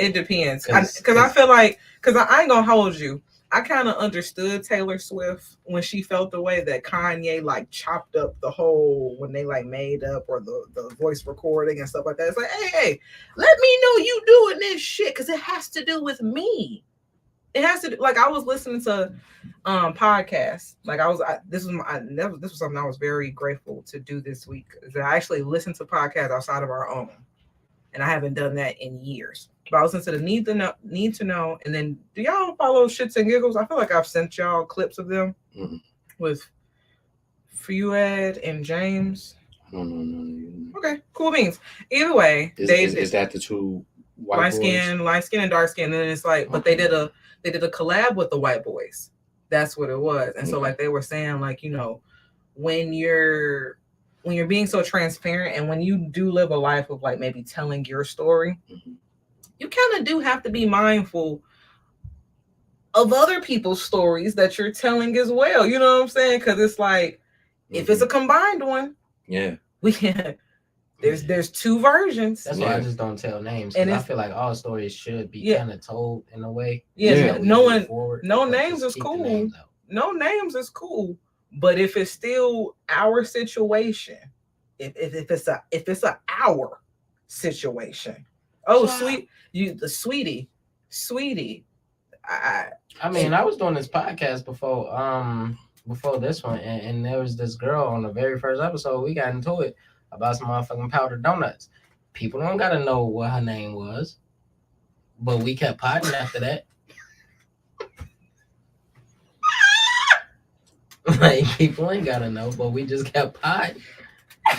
It depends. Because I feel like, because I ain't gonna hold you, I kind of understood Taylor Swift when she felt the way that Kanye like chopped up the whole, when they like made up, or the voice recording and stuff like that. It's like, hey, let me know you doing this shit, because it has to do with me. It has to do, like, I was listening to podcasts. Like this was something I was very grateful to do this week. Is that I actually listened to podcasts outside of our own, and I haven't done that in years. But I listened to the Need to Know, and then do y'all follow Shits and Giggles? I feel like I've sent y'all clips of them with Fuad and James. No. Okay, cool beans. Either way, is that the two light skin and dark skin? And then it's like, but they did a collab with the white boys. That's what it was. And so like they were saying, like, you know, when you're being so transparent, and when you do live a life of like maybe telling your story, you kind of do have to be mindful of other people's stories that you're telling as well. You know what I'm saying? Because it's like, if it's a combined one, we can. There's two versions. That's why I just don't tell names. And I feel like all stories should be kind of told in a way. No names is cool. No names is cool. But if it's still our situation, if it's a our situation, sweetie. I mean, I was doing this podcast before this one, and there was this girl on the very first episode. We got into it about some motherfucking powdered donuts. People don't gotta know what her name was, but we kept potting after that. Like, people ain't gotta know, but we just kept potting.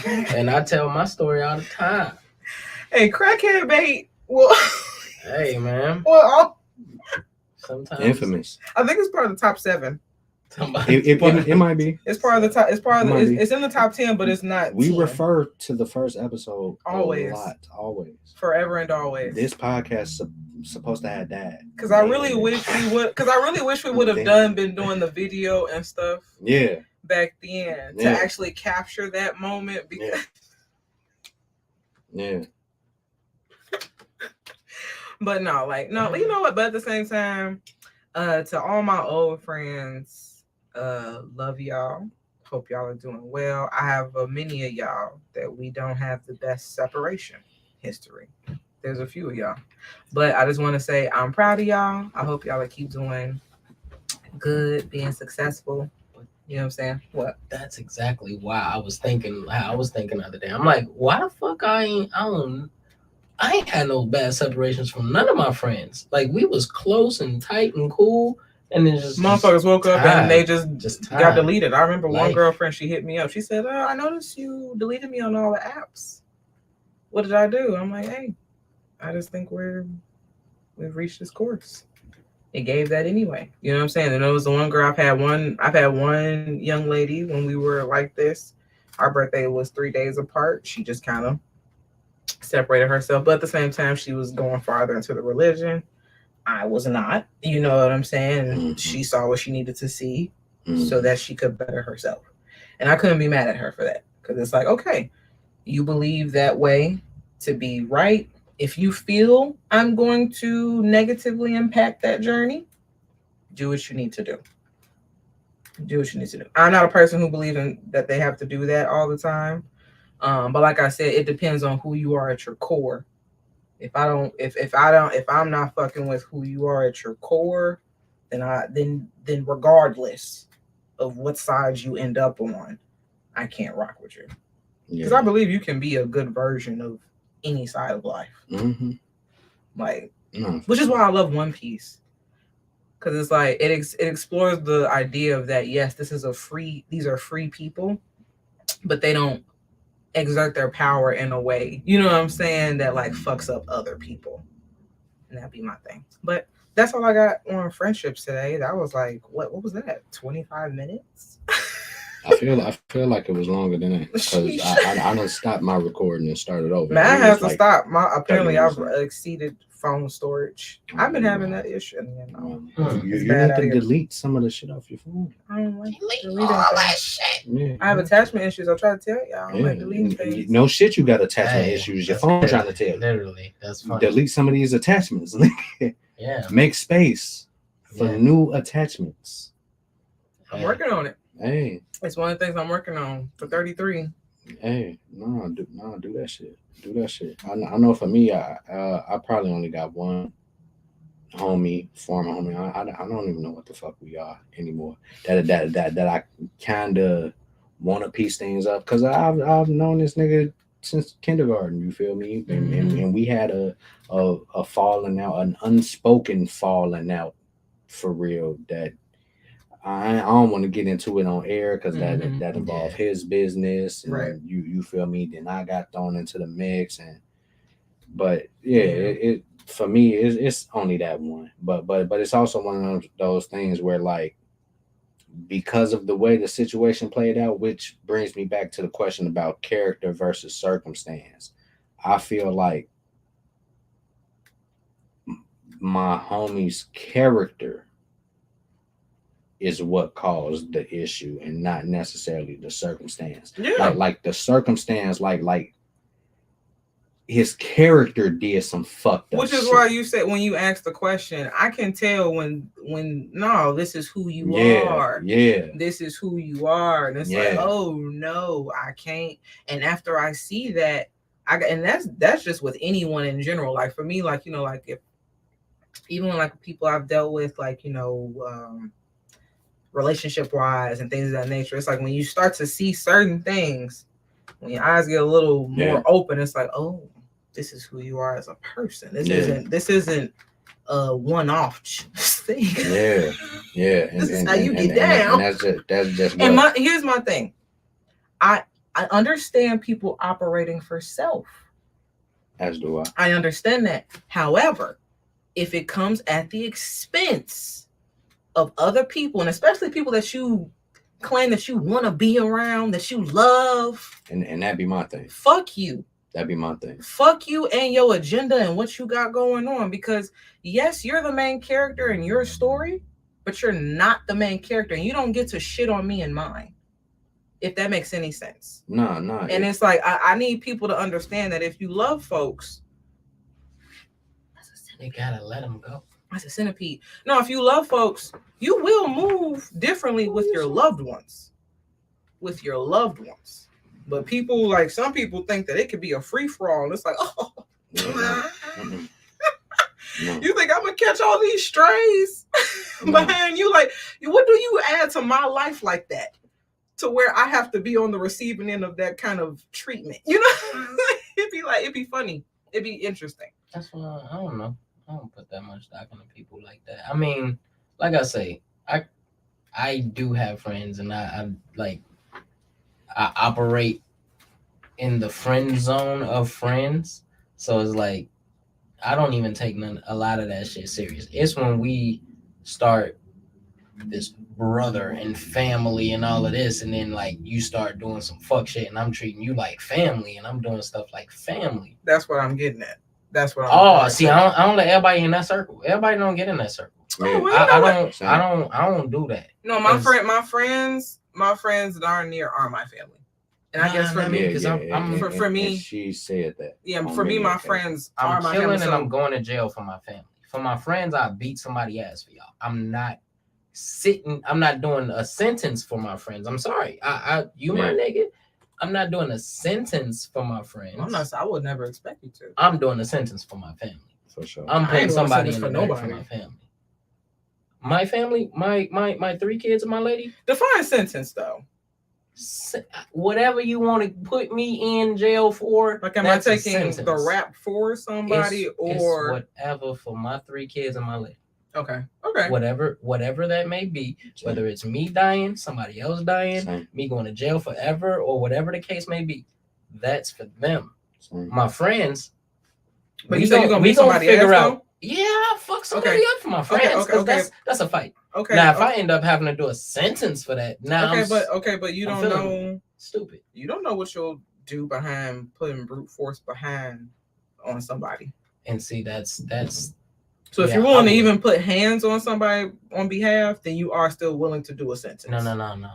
And I tell my story all the time. Hey, crackhead bait. Well, hey, man. Well, sometimes infamous. I think it's part of the top 7. It might be. It's part of the top. It's part of the. It's in the top 10, but it's not. We 10. Refer to the first episode always. A lot, always. Forever and always. This podcast supposed to have that. Because I really wish we would. Because I really wish we would have been doing the video and stuff. Yeah. Back then to actually capture that moment. Because yeah. But no, like no, you know what? But at the same time, to all my old friends. Love y'all. Hope y'all are doing well. I have many of y'all that we don't have the best separation history. There's a few of y'all, but I just want to say I'm proud of y'all. I hope y'all keep doing good, being successful, You know what I'm saying? What? That's exactly why I was thinking the other day. I'm like, why the fuck I ain't had no bad separations from none of my friends. Like, we was close and tight and cool, and then just motherfuckers woke up and they just got deleted. I remember one girlfriend, she hit me up. She said, I noticed you deleted me on all the apps. What did I do? I'm like, hey, I just think we've reached this course. It gave that anyway. You know what I'm saying? And it was the one girl I've had one young lady when we were like this. Our birthday was 3 days apart. She just kind of separated herself, but at the same time, she was going farther into the religion. I was not. You know what I'm saying? Mm-hmm. She saw what she needed to see so that she could better herself. And I couldn't be mad at her for that, because it's like, okay, you believe that way to be right. If you feel I'm going to negatively impact that journey, do what you need to do. Do what you need to do. I'm not a person who believes in that they have to do that all the time. But like I said, it depends on who you are at your core. If I'm not fucking with who you are at your core, then regardless of what side you end up on, I can't rock with you. Because I believe you can be a good version of any side of life. Mm-hmm. Like, which is why I love One Piece. Because it's like it explores the idea of that. Yes, these are free people, but they don't exert their power in a way, you know what I'm saying, that like fucks up other people. And that'd be my thing. But that's all I got on friendships today. That was like, what was that? 25 minutes? I feel like it was longer than that, because I done stopped my recording and started over. Man, I have to stop. Apparently I've exceeded phone storage. I've been having that issue. You need to delete some of the shit off your phone. I don't like deleting all that shit. Yeah. I have attachment issues. I'll try to tell y'all. I don't like deleting things. No shit, you got attachment issues. Your phone trying to tell you. Literally, that's funny. Delete some of these attachments. Yeah. Make space for new attachments. I'm working on it. Hey, it's one of the things I'm working on for 33. Hey, do that shit. Do that shit. I know for me, I probably only got one former homie. I don't even know what the fuck we are anymore. That I kind of want to piece things up, because I've known this nigga since kindergarten. You feel me? And we had a falling out, an unspoken falling out for real, that I don't want to get into it on air, because that involved his business, and right. You feel me? Then I got thrown into the mix, but it for me it's only that one, but it's also one of those things where, like, because of the way the situation played out, which brings me back to the question about character versus circumstance. I feel like my homie's character is what caused the issue, and not necessarily the circumstance. Yeah. Like the circumstance, like his character did some fucked up. Which is shit. why you said, when you asked the question, I can tell when no, this is who you are. Yeah. This is who you are. And it's like, oh no, I can't. And after I see that, and that's just with anyone in general. Like for me, like, you know, like if even like people I've dealt with, like, you know, relationship wise and things of that nature, it's like when you start to see certain things, when your eyes get a little more open, it's like, oh, this is who you are as a person. This isn't a one-off thing. Yeah. This is how you get down. And that's just and here's my thing. I understand people operating for self. As do I. I understand that. However, if it comes at the expense of other people, and especially people that you claim that you want to be around, that you love, and that'd be my thing. Fuck you. That'd be my thing. Fuck you and your agenda and what you got going on. Because yes, you're the main character in your story, but you're not the main character, and you don't get to shit on me and mine. If that makes any sense. No. And it's like, I need people to understand that if you love folks, you gotta let them go. That's a centipede. No, if you love folks, you will move differently with your loved ones. But people, like, some people think that it could be a free-for-all. And it's like, oh. No. You think I'm going to catch all these strays behind you? Like, what do you add to my life like that? to where I have to be on the receiving end of that kind of treatment. You know, it'd be funny. It'd be interesting. That's why I don't know. I don't put that much stock into people like that. I mean, like I say, I do have friends, and I operate in the friend zone of friends. So it's like I don't even take a lot of that shit serious. It's when we start this brother and family and all of this, and then like you start doing some fuck shit, and I'm treating you like family, and I'm doing stuff like family. That's what I'm getting at. That's what. I don't let everybody in that circle. Everybody don't get in that circle. Oh, well, I don't do that. No, my friends darn near are my family. And I guess for me, because for me, she said that. Yeah, for me, my friends are my family. I'm chilling and I'm going to jail for my family. For my friends, I beat somebody's ass for y'all. I'm not doing a sentence for my friends. I'm sorry. My nigga. I'm not doing a sentence for my friends. I would never expect you to. I'm doing a sentence for my family. For sure. I'm putting somebody in the dirt for my family. My family, my 3 kids and my lady. Define sentence though. Whatever you want to put me in jail for. Like, am I taking the rap for somebody it's whatever for my 3 kids and my lady. Okay. Whatever that may be, whether it's me dying, somebody else dying, me going to jail forever, or whatever the case may be, that's for them. My friends. But you said you're gonna be somebody figure else, out. Yeah, I'll fuck somebody up for my friends. Okay. That's a fight. Okay. Now, if I end up having to do a sentence for that, now but you don't know. Stupid. You don't know what you'll do behind putting brute force on somebody. And see, that's. So if you're willing to even put hands on somebody on behalf, then you are still willing to do a sentence. No.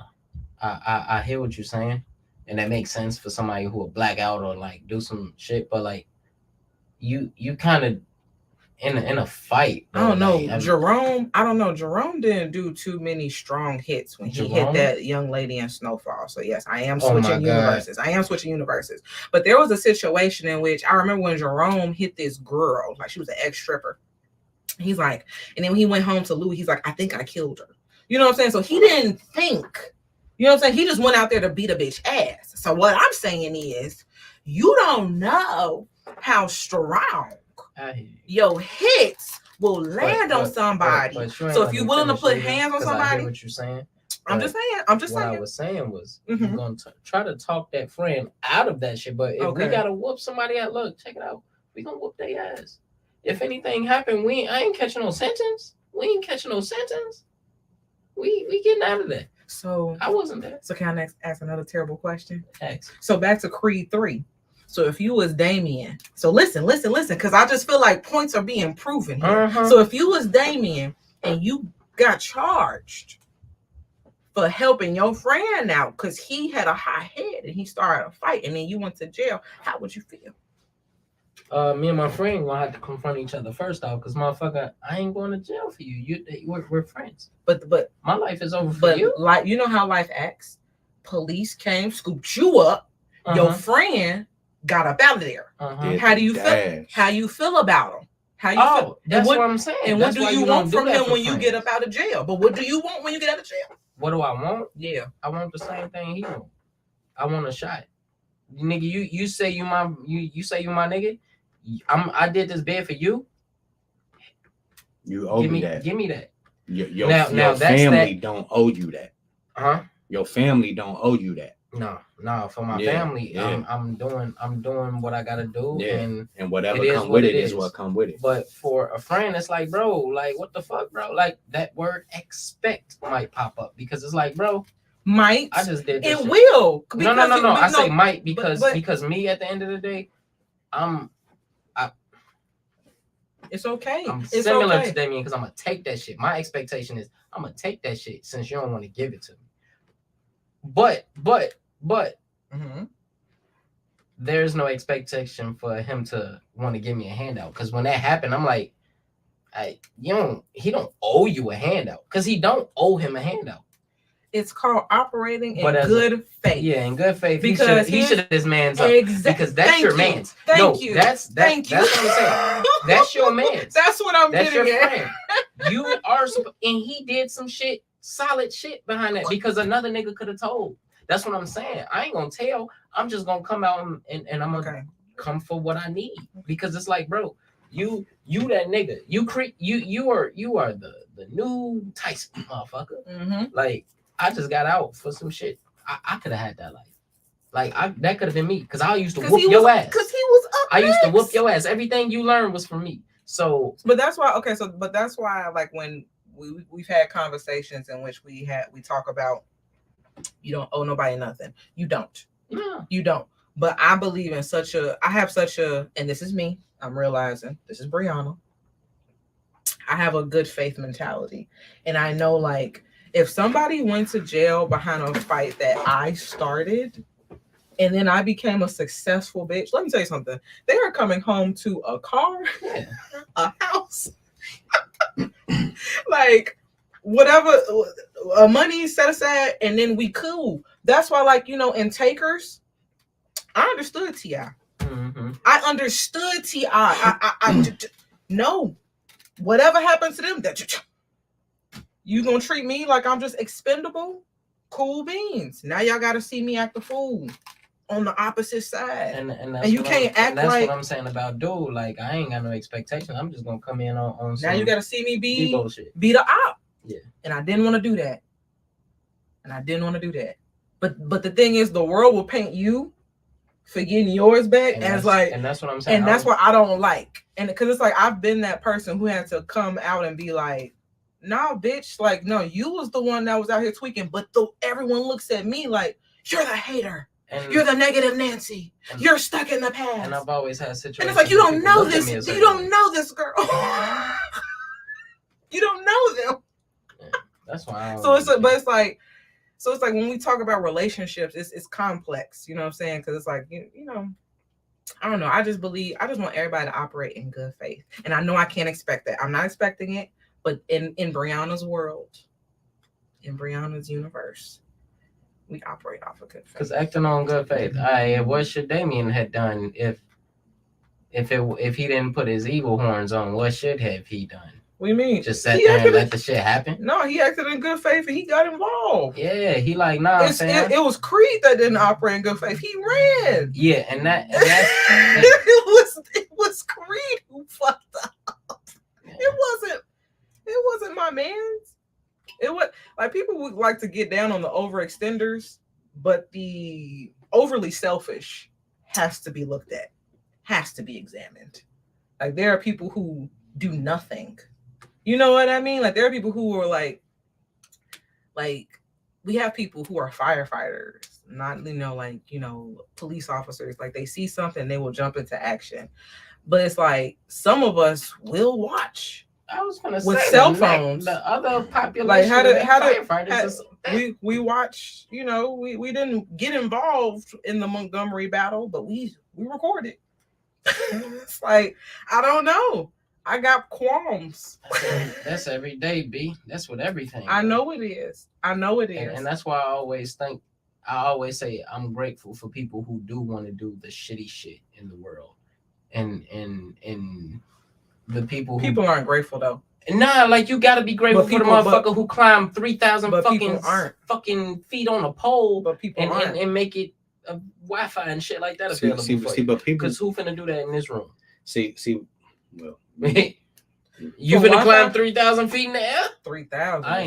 I hear what you're saying, and that makes sense for somebody who will black out or like do some shit. But like, you kind of in a fight. I don't know. Jerome didn't do too many strong hits when he hit that young lady in Snowfall. So yes, I am switching universes. But there was a situation in which I remember when Jerome hit this girl, like she was an ex-stripper. He's like, and then when he went home to Louis, he's like, I think I killed her. You know what I'm saying? So he didn't think, you know what I'm saying? He just went out there to beat a bitch ass. So what I'm saying is, you don't know how strong your hits will land on somebody. So if you're willing to put hands on somebody, I hear what you're saying. I'm just saying. What I was saying was, you're going to try to talk that friend out of that shit. But if we got to whoop somebody out, look, check it out. We going to whoop their ass. If anything happened, I ain't catching no sentence. We ain't catching no sentence. We getting out of there. So I wasn't there. So can I ask another terrible question? Thanks. So back to Creed 3. So if you was Damien, so listen, because I just feel like points are being proven here. So if you was Damien and you got charged for helping your friend out because he had a hot head and he started a fight and then you went to jail, how would you feel? Me and my friend gonna have to confront each other first off, because motherfucker, I ain't going to jail for you. We're friends. But my life is over for you. Like, you know how life acts. Police came, scooped you up. Your friend got up out of there. How do you feel? How you feel about him? How you feel? That's what I'm saying. And what do you want from him when you get up out of jail? But what do you want when you get out of jail? What do I want? Yeah, I want the same thing he want. I want a shot. Nigga, you say you my nigga. I did this bad for you. You owe me that. Give me that. Your family don't owe you that. Your family don't owe you that. No, for my family, I'm doing what I gotta do, and whatever come with it is what come with it. But for a friend, it's like, bro, like what the fuck, bro? Like that word expect might pop up because it's like, bro, might. I just did this. It will. No. I say might because me at the end of the day, it's okay. I'm similar to Damien because I'm gonna take that shit. My expectation is I'm gonna take that shit since you don't want to give it to me. But there's no expectation for him to want to give me a handout. Because when that happened, I'm like, he don't owe you a handout because he don't owe him a handout. It's called operating in good faith. Yeah, in good faith. Because he should have his man's up. Because that's your man's. Thank you. That's what I'm saying. That's your man's. That's what I'm getting at. That's your friend. You are, and he did some shit, solid shit behind that because another nigga could have told. That's what I'm saying. I ain't gonna tell. I'm just gonna come out and I'm gonna come for what I need, because it's like, bro, you that nigga, you are the new Tyson, motherfucker. Mm-hmm. Like, I just got out for some shit. I could have had that life. Like, that could have been me, because I used to whoop your ass. Because he was up I used to whoop your ass. Everything you learned was from me. So, but that's why. Okay, so but that's why, like, when we've had conversations in which we talk about, you don't owe nobody nothing. You don't. Yeah. You don't. But I believe in I have such a, and this is me. I'm realizing this is Brianna. I have a good faith mentality, and I know, like, if somebody went to jail behind a fight that I started, and then I became a successful bitch. Let me tell you something. They are coming home to a car, a house, like, whatever, money set aside, and then we cool. That's why, like, you know, in Takers, I understood T.I. Mm-hmm. I understood T.I. I no, whatever happens to them, that you gonna treat me like I'm just expendable? Cool beans. Now y'all gotta see me act a fool on the opposite side, and you can't act that's like. What I'm saying about dude. Like, I ain't got no expectations. I'm just gonna come in on now you gotta see me be the op. Yeah, and I didn't want to do that. But the thing is, the world will paint you for getting yours back as like, and that's what I'm saying. And that's what I don't like. And because it's like, I've been that person who had to come out and be like, nah, bitch, like, no, you was the one that was out here tweaking, but everyone looks at me like, you're the hater. You're the negative Nancy. You're stuck in the past. And I've always had situations. And it's like, you don't know this. You don't know this girl. You don't know them. Yeah, that's why. So it's like when we talk about relationships, it's complex. You know what I'm saying? Because it's like, you know, I don't know. I just want everybody to operate in good faith. And I know I can't expect that. I'm not expecting it. But in Brianna's world, in Brianna's universe, we operate off of good faith. Because acting on good faith. What should Damien have done if he didn't put his evil horns on? What should have he done? What do you mean? Just sat there and let the shit happen? No, he acted in good faith and he got involved. Yeah, he like, nah, it was Creed that didn't operate in good faith. He ran. Yeah, and that's it was Creed who fucked up. Yeah. It wasn't my man's. It was like, people would like to get down on the overextenders, but the overly selfish has to be looked at, has to be examined. Like, there are people who do nothing. You know what I mean? Like, there are people who are like we have people who are firefighters, not, police officers. Like, they see something, they will jump into action. But it's like, some of us will watch. I was gonna say, with cell phones. The other population, like, we watch. You know, we didn't get involved in the Montgomery battle, but we recorded. It's like, I don't know. I got qualms. That's every day, B. That's what everything. I know it is. And that's why I always say I'm grateful for people who do want to do the shitty shit in the world, and the people aren't grateful though. Nah, like, you gotta be grateful for the motherfucker who climbed 3,000 fucking feet on a pole, but people and make it a Wi-Fi and shit like that. But people, because who finna do that in this room? Well, you finna climb 3,000 feet in the air? 3,000. I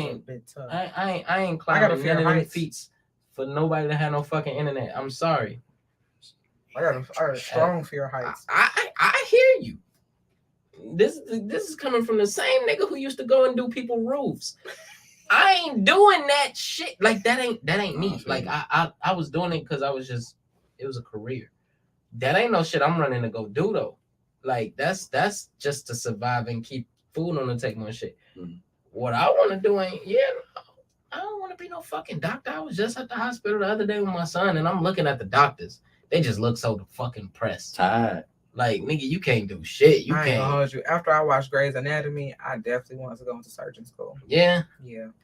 ain't climbing none of them feats for nobody to have no fucking internet. I'm sorry. I got a strong fear of heights. I hear you. This is coming from the same nigga who used to go and do people roofs. I ain't doing that shit. Like, that ain't me. Like, I was doing it because it was a career. That ain't no shit I'm running to go do though. Like, that's just to survive and keep food on the table and shit. Mm-hmm. What I want to do I don't want to be no fucking doctor. I was just at the hospital the other day with my son, and I'm looking at the doctors. They just look so fucking pressed. Tired. Like, nigga, you can't do shit. You I can't. Ain't gonna hold you. After I watched Grey's Anatomy, I definitely wanted to go into surgeon school. Yeah.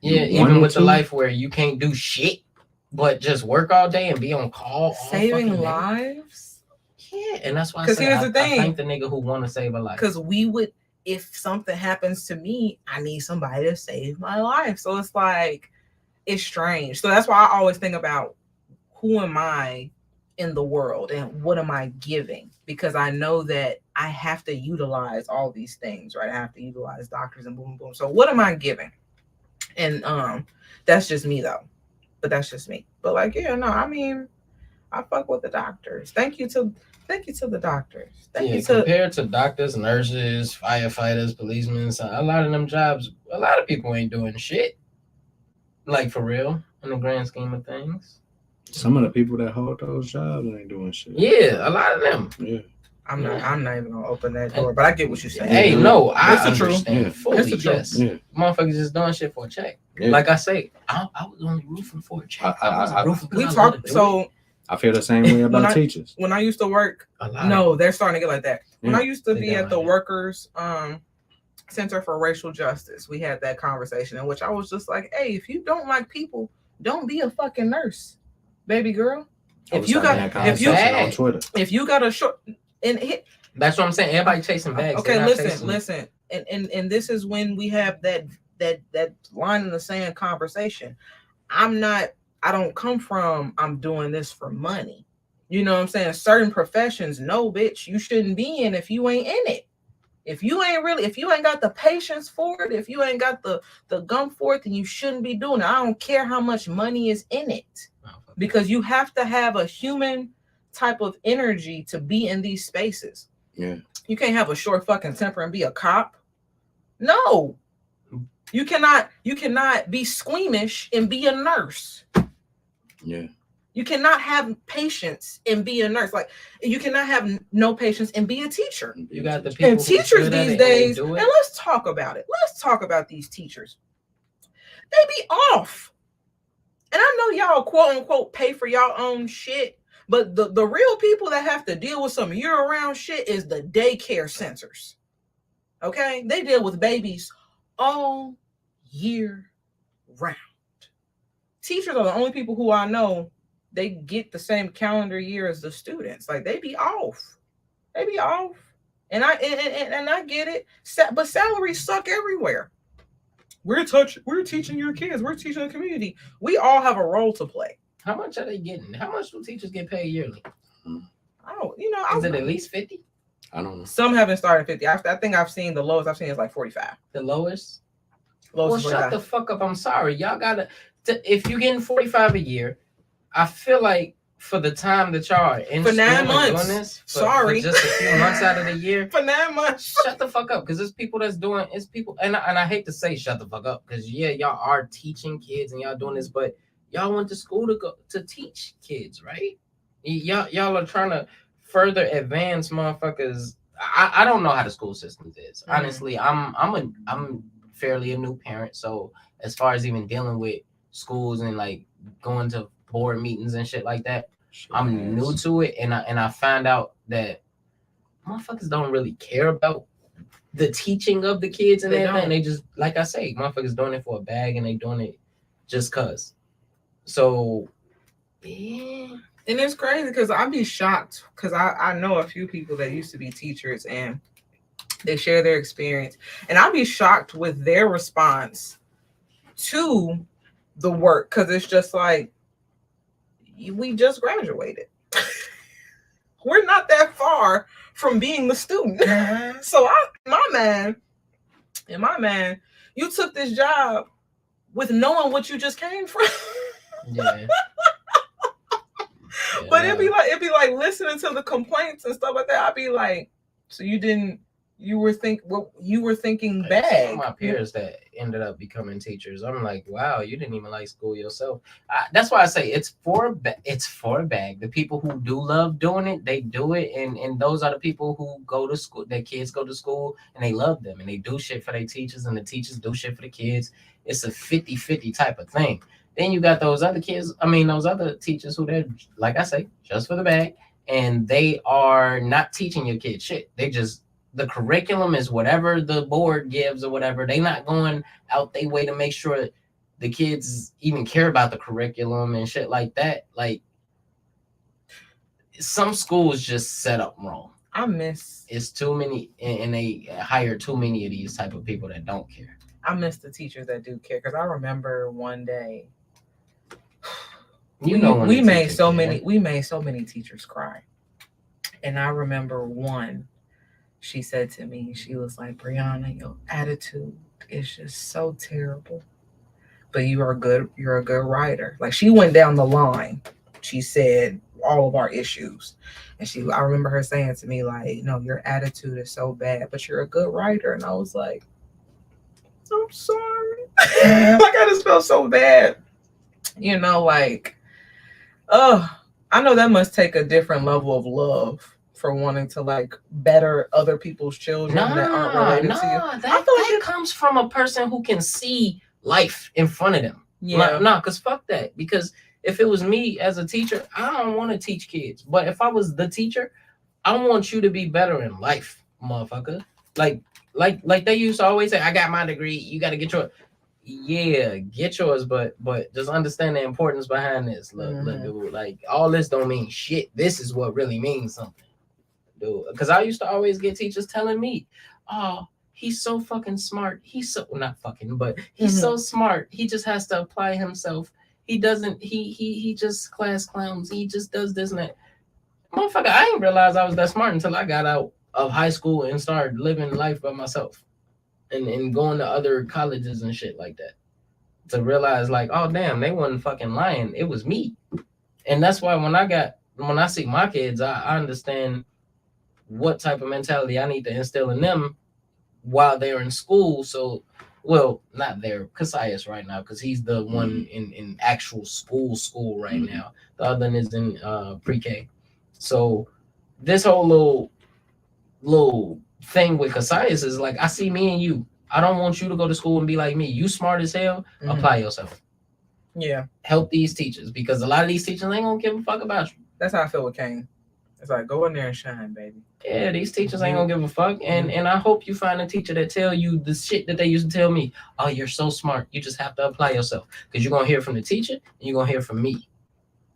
Even with the life where you can't do shit, but just work all day and be on call. Saving lives. Yeah, and that's why. Because here's the thing. I thank the nigga who want to save a life. Because if something happens to me, I need somebody to save my life. So it's like, it's strange. So that's why I always think about who am I in the world and what am I giving? Because I know that I have to utilize all these things, right? I have to utilize doctors and boom, boom. So what am I giving? And that's just me though. But that's just me. But like, yeah, no, I mean, I fuck with the doctors. Thank you to the doctors. Compared to doctors, nurses, firefighters, policemen, a lot of them jobs, a lot of people ain't doing shit. Like for real, in the grand scheme of things. Some of the people that hold those jobs ain't doing shit. Yeah, a lot of them. Yeah. I'm not even gonna open that door, but I get what you're saying. Hey, no, I That's the understand truth. fully. That's the truth. Yes, Yeah. Motherfuckers just doing shit for a check. Yeah. Like I say, I was only roofing for a check. We talk so. I feel the same way about teachers. When I used to work, no, they're starting to get like that. Yeah. When I used to be at the Workers Center for Racial Justice, we had that conversation in which I was just like, "Hey, if you don't like people, don't be a fucking nurse, baby girl. If you got a short and hit." That's what I'm saying. Everybody chasing bags. Okay, listen, and this is when we have that line in the sand conversation. I don't come from I'm doing this for money. You know what I'm saying? Certain professions, no, bitch, you shouldn't be in if you ain't in it. If you ain't got the patience for it, if you ain't got the gum for it, then you shouldn't be doing it. I don't care how much money is in it. Because you have to have a human type of energy to be in these spaces. Yeah. You can't have a short fucking temper and be a cop. No. You cannot be squeamish and be a nurse. Yeah. You cannot have patience and be a nurse. Like you cannot have no patience and be a teacher. You got the people and teachers these days. And let's talk about it. Let's talk about these teachers. They be off. And I know y'all quote unquote pay for y'all own shit, but the real people that have to deal with some year-round shit is the daycare centers. Okay? They deal with babies all year round. Teachers are the only people who I know they get the same calendar year as the students. Like they be off. And I get it. But salaries suck everywhere. We're teaching your kids. We're teaching the community. We all have a role to play. How much are they getting? How much do teachers get paid yearly? Is it at least 50? I don't know. Some haven't started 50. I think I've seen the lowest I've seen is like 45. The lowest? Well, shut the fuck up. I'm sorry. Y'all gotta. If you're getting 45 a year, I feel like for the time that y'all are in for 9 months, doing this, for just a few months out of the year, for 9 months, shut the fuck up. Because it's people that's doing. It's people, and I hate to say shut the fuck up because y'all are teaching kids and y'all doing this, but y'all went to school to teach kids, right? Y'all are trying to further advance motherfuckers. I don't know how the school system is. Mm-hmm. Honestly, I'm fairly a new parent, so as far as even dealing with schools and like going to board meetings and shit like that, I'm new to it, and I found out that motherfuckers don't really care about the teaching of the kids and everything. They just, like I say, motherfuckers doing it for a bag and they doing it just cause. So yeah. And it's crazy because I'd be shocked because I know a few people that used to be teachers and they share their experience, and I'd be shocked with their response to the work because it's just like, we just graduated. We're not that far from being the student. So my man, you took this job with knowing what you just came from. Yeah. But it'd be like listening to the complaints and stuff like that. I'd be like, so you were thinking bad. Some of my peers that ended up becoming teachers, I'm like, wow, you didn't even like school yourself. That's why I say it's for a bag. The people who do love doing it, they do it, and those are the people who go to school. Their kids go to school and they love them and they do shit for their teachers and the teachers do shit for the kids. It's a 50-50 type of thing. Then you got those other teachers who they're, like I say, just for the bag, and they are not teaching your kids shit. They just, the curriculum is whatever the board gives or whatever. They not going out their way to make sure the kids even care about the curriculum and shit like that. Like, some schools just set up wrong. It's too many, and they hire too many of these type of people that don't care. I miss the teachers that do care, because I remember one day we made so many teachers cry. And I remember one, she said to me, she was like, Brianna, your attitude is just so terrible. But you're a good writer. Like, she went down the line. She said all of our issues. And I remember her saying to me, like, no, your attitude is so bad, but you're a good writer. And I was like, I'm sorry. Like, I just felt so bad. Like, I know that must take a different level of love for wanting to like better other people's children that aren't related to you. That comes from a person who can see life in front of them. Yeah. Because fuck that. Because if it was me as a teacher, I don't want to teach kids. But if I was the teacher, I want you to be better in life, motherfucker. Like they used to always say, I got my degree, you got to get yours. Yeah, get yours, but just understand the importance behind this. Look, dude, like all this don't mean shit. This is what really means something. Dude, because I used to always get teachers telling me, oh, he's so fucking smart. He's so not fucking, but he's so smart. He just has to apply himself. He doesn't, he just class clowns. He just does this and that. Motherfucker, I didn't realize I was that smart until I got out of high school and started living life by myself and going to other colleges and shit like that. To realize like, oh damn, they wasn't fucking lying. It was me. And that's why when I see my kids, I understand what type of mentality I need to instill in them while they're in school. So, well, not there, Cassius right now, because he's the one in actual school right now. The other one is in pre-K. So this whole little thing with Cassius is like, I see me and you. I don't want you to go to school and be like me. You smart as hell. Apply yourself. Yeah. Help these teachers, because a lot of these teachers ain't gonna give a fuck about you. That's how I feel with Kane. It's like, go in there and shine, baby. Yeah, these teachers ain't gonna give a fuck. And I hope you find a teacher that tell you the shit that they used to tell me. Oh, you're so smart. You just have to apply yourself. Because you're gonna hear from the teacher and you're gonna hear from me.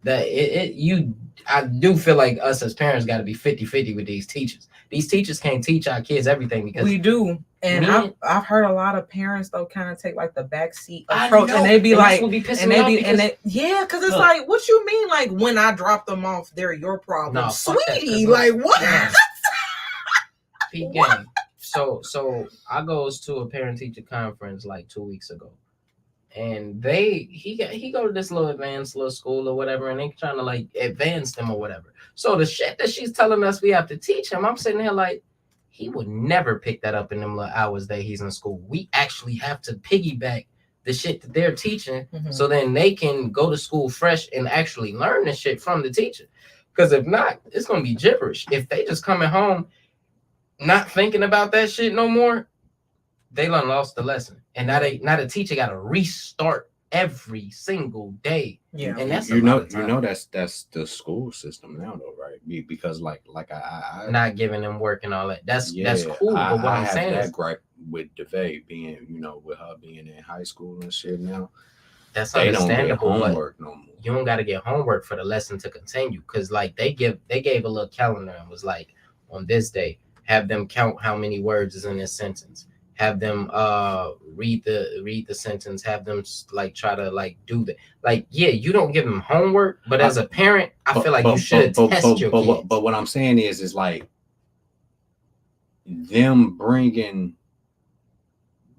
I do feel like us as parents gotta be 50-50 with these teachers. These teachers can't teach our kids everything because we do. And I've heard a lot of parents though kind of take like the backseat approach, and they be like, because it's like, what you mean? Like, when I drop them off, they're your problem, no, sweetie. Like, what? What? So I goes to a parent teacher conference like 2 weeks ago, and he go to this little advanced little school or whatever, and they trying to like advance them or whatever. So the shit that she's telling us we have to teach him, I'm sitting here like, he would never pick that up in them little hours that he's in school. We actually have to piggyback the shit that they're teaching, so then they can go to school fresh and actually learn the shit from the teacher. Because if not, it's gonna be gibberish. If they just coming home not thinking about that shit no more, they done lost the lesson. And now the teacher got to restart every single day. Yeah, and that's that's the school system now though, right? Because like I not giving them work and all that. That's cool. But what I'm saying is, gripe with DeVay being, with her being in high school and shit now. That's understandable. Don't get homework no more. You don't got to get homework for the lesson to continue, because like they gave a little calendar and was like, on this day, have them count how many words is in this sentence. Have them read the sentence. Have them like try to like do that. Like, yeah, you don't give them homework, but as a parent, I feel like you should test your kids. But what I'm saying is like them bringing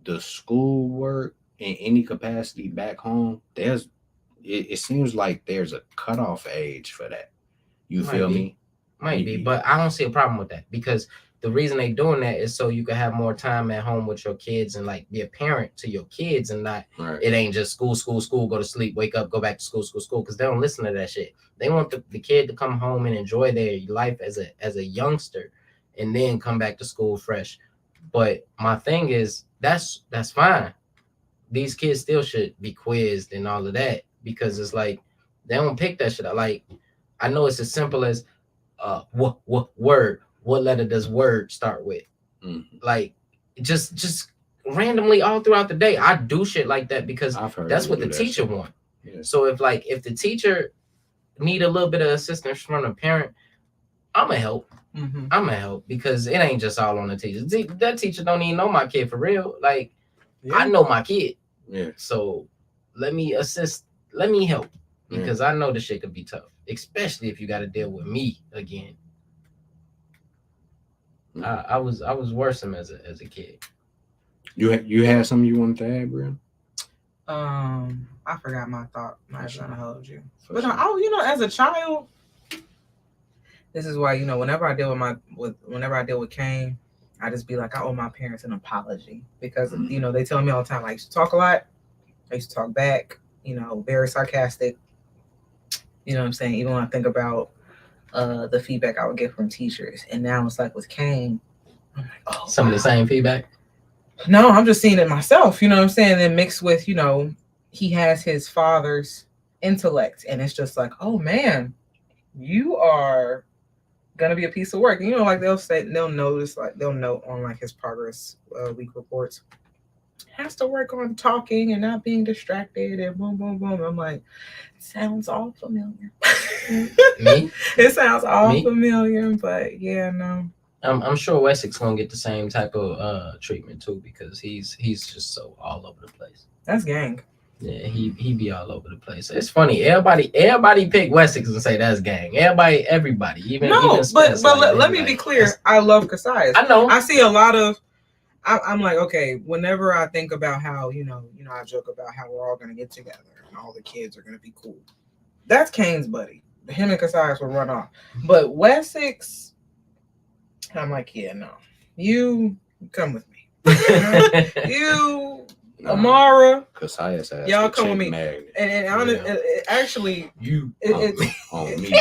the schoolwork in any capacity back home. It seems like there's a cutoff age for that. You feel me? Might be, but I don't see a problem with that, because the reason they doing that is so you can have more time at home with your kids and like be a parent to your kids, and not It ain't just school, go to sleep, wake up, go back to school, because they don't listen to that shit. They want the kid to come home and enjoy their life as a youngster, and then come back to school fresh. But my thing is, that's fine. These kids still should be quizzed and all of that, because it's like they don't pick that shit up. Like, I know it's as simple as what word. What letter does word start with? Like, just randomly all throughout the day, I do shit like that because that's what the teacher want. Yeah. So if the teacher need a little bit of assistance from the parent, I'ma help. I'ma help, because it ain't just all on the teacher. That teacher don't even know my kid for real. Like, I know my kid. Yeah. So let me assist. Let me help. because I know the shit could be tough, especially if you got to deal with me again. I was worrisome as a kid. You had something you wanted to add, Brian? I forgot my thought. I'm not gonna hold you. But as a child, this is why whenever I deal with Kane, I just be like, I owe my parents an apology because they tell me all the time I used to talk a lot, I used to talk back, very sarcastic. You know what I'm saying? Even when I think about the feedback I would get from teachers, and now it's like with Kane, I'm like, oh, some of the same feedback. No, I'm just seeing it myself, you know what I'm saying? Then mixed with, he has his father's intellect. And it's just like, oh man, you are gonna be a piece of work. Like they'll notice, like they'll note on like his progress week reports. Has to work on talking and not being distracted and boom, boom, boom. I'm like, it sounds all familiar. Me? It sounds all familiar, but yeah, no. I'm sure Wessex gonna get the same type of treatment too because he's just so all over the place. That's gang. Yeah, he be all over the place. It's funny. Everybody pick Wessex and say that's gang. Everybody. Even but let me be clear. I love Cassius. I know. I see a lot of. I'm like, okay. Whenever I think about how I joke about how we're all gonna get together and all the kids are gonna be cool. That's Kane's buddy. Him and Cassius will run off, but Wessex. I'm like, yeah, no. You come with me. Amara. Cassius has y'all come with me. Magnet. And actually, you come with me.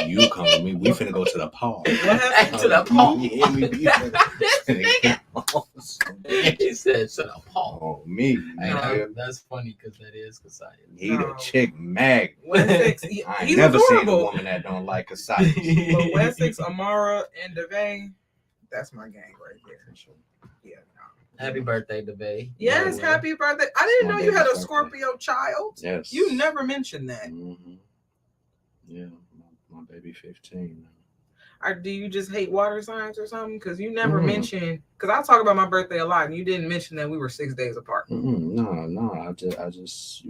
You come with me. We finna go to the park. What happened to the park? He said to the park. Oh, me. That's funny because that is Cassius. He the chick Magnet. Wessex, I ain't never seen a woman that don't like Cassius. But Wessex, Amara, and DeVay. That's my gang right there. Yeah. No. Happy birthday, DeVay. Yes, happy birthday. I didn't know you had a Scorpio child. Yes. You never mentioned that. Mm-hmm. Yeah, my baby 15. Or do you just hate water signs or something? Because you never mentioned. Because I talk about my birthday a lot, and you didn't mention that we were 6 days apart. No. I just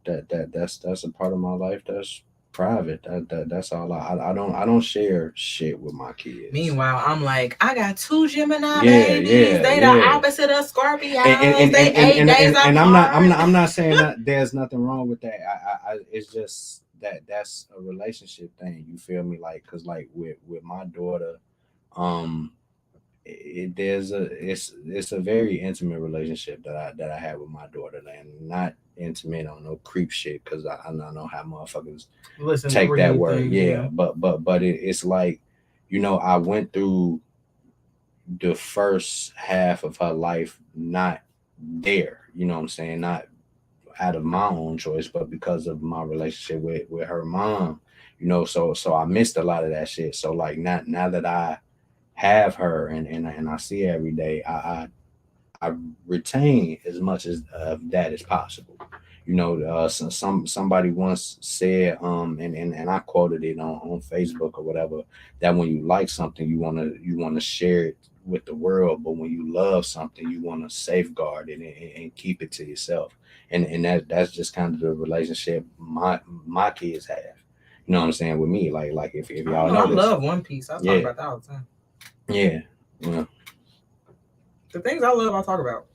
that's a part of my life that's private. That's all. I don't share shit with my kids. Meanwhile, I'm like, I got 2 Gemini babies. They the opposite of Scorpio. And 8 days apart. And I'm not saying that there's nothing wrong with that. I it's just that's a relationship thing. You feel me? Like, cause like with my daughter, it's a very intimate relationship that I have with my daughter, and not intimate on no creep shit, because I know how motherfuckers take that word. Yeah. But it's like, I went through the first half of her life not there, you know what I'm saying, not out of my own choice, but because of my relationship with her mom, so I missed a lot of that shit. So like now that I have her and I see her every day, I retain as much as that as possible. Somebody once said, and I quoted it on Facebook or whatever, that when you like something, you want to share it with the world, but when you love something, you want to safeguard it and keep it to yourself. And that's just kind of the relationship my kids have. You know what I'm saying, with me. Like if y'all know, I love One Piece. I talk about that all the time. Yeah. The things I love, I talk about.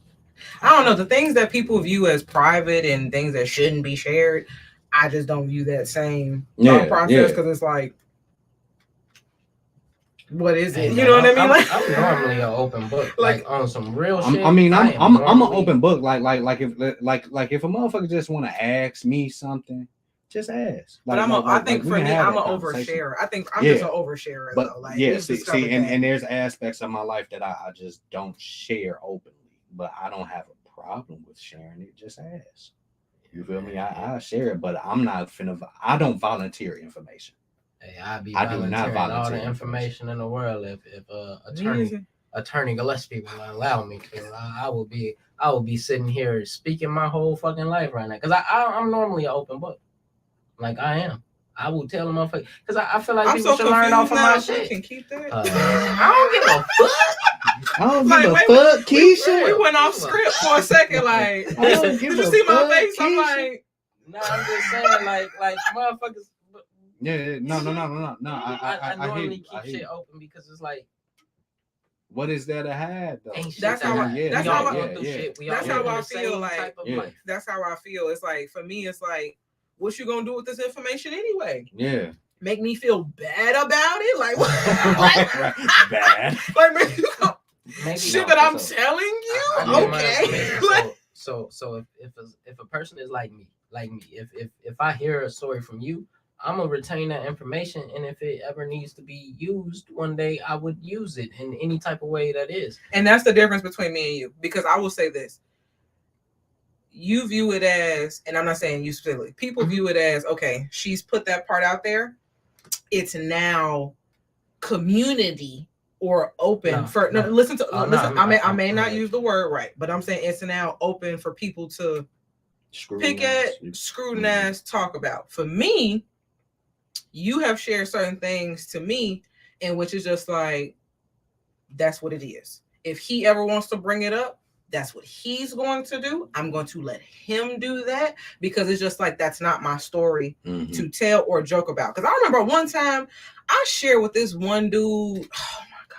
I don't know, the things that people view as private and things that shouldn't be shared, I just don't view that same thought process, because it's like, what is it? You know what I mean? I'm normally an open book, like on some real shit. I'm an open book. Like if a motherfucker just want to ask me something, just ask. But I think for me, I'm an oversharer. I think I'm just an oversharer. But though. Like, see, and there's aspects of my life that I just don't share openly. But I don't have a problem with sharing it. Just ask. You feel me? I share it, but I'm not I don't volunteer information. Hey, I do not volunteer all the information in the world if attorney Gillespie will allow me to. I will be sitting here speaking my whole fucking life right now, because I'm normally an open book. Like I am. I will tell them because I feel like people should learn off of my shit. Can keep that. I don't give a fuck. I don't give a fuck, Keisha. We went off script for a second. Like, did you see my face? I'm like, No, I'm just saying, like motherfuckers. Yeah, no. I normally keep shit open because it's like, what is there to hide though? That's how I feel. Like, that's how I feel. It's like, for me, it's like, what you gonna do with this information anyway? Yeah. Make me feel bad about it? Like, what? Bad. Like, maybe shit that I'm telling you? Okay. So if a person is like me, if I hear a story from you, I'm gonna retain that information, and if it ever needs to be used one day, I would use it in any type of way that is. And that's the difference between me and you, because I will say this: you view it as, and I'm not saying you specifically, people view it as, okay, she's put that part out there. It's now community or open for. Listen. I may not use the word right, but I'm saying it's now open for people to pick at, scrutinize, talk about. For me, you have shared certain things to me, and which is just like, that's what it is. If he ever wants to bring it up, that's what he's going to do. I'm going to let him do that, because it's just like, that's not my story to tell or joke about. Because I remember one time I shared with this one dude. Oh my God.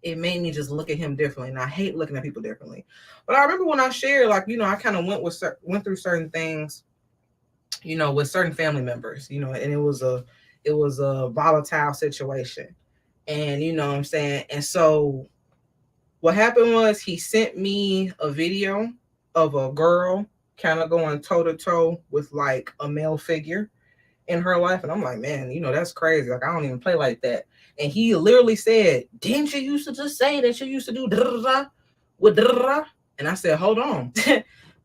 It made me just look at him differently. And I hate looking at people differently. But I remember when I shared, like, I kind of went through certain things, with certain family members, and it was a volatile situation. And you know what I'm saying? And so what happened was, he sent me a video of a girl kind of going toe to toe with like a male figure in her life. And I'm like, man, that's crazy. Like, I don't even play like that. And he literally said, didn't you used to just say that you used to do da-da-da with da-da-da? And I said, hold on.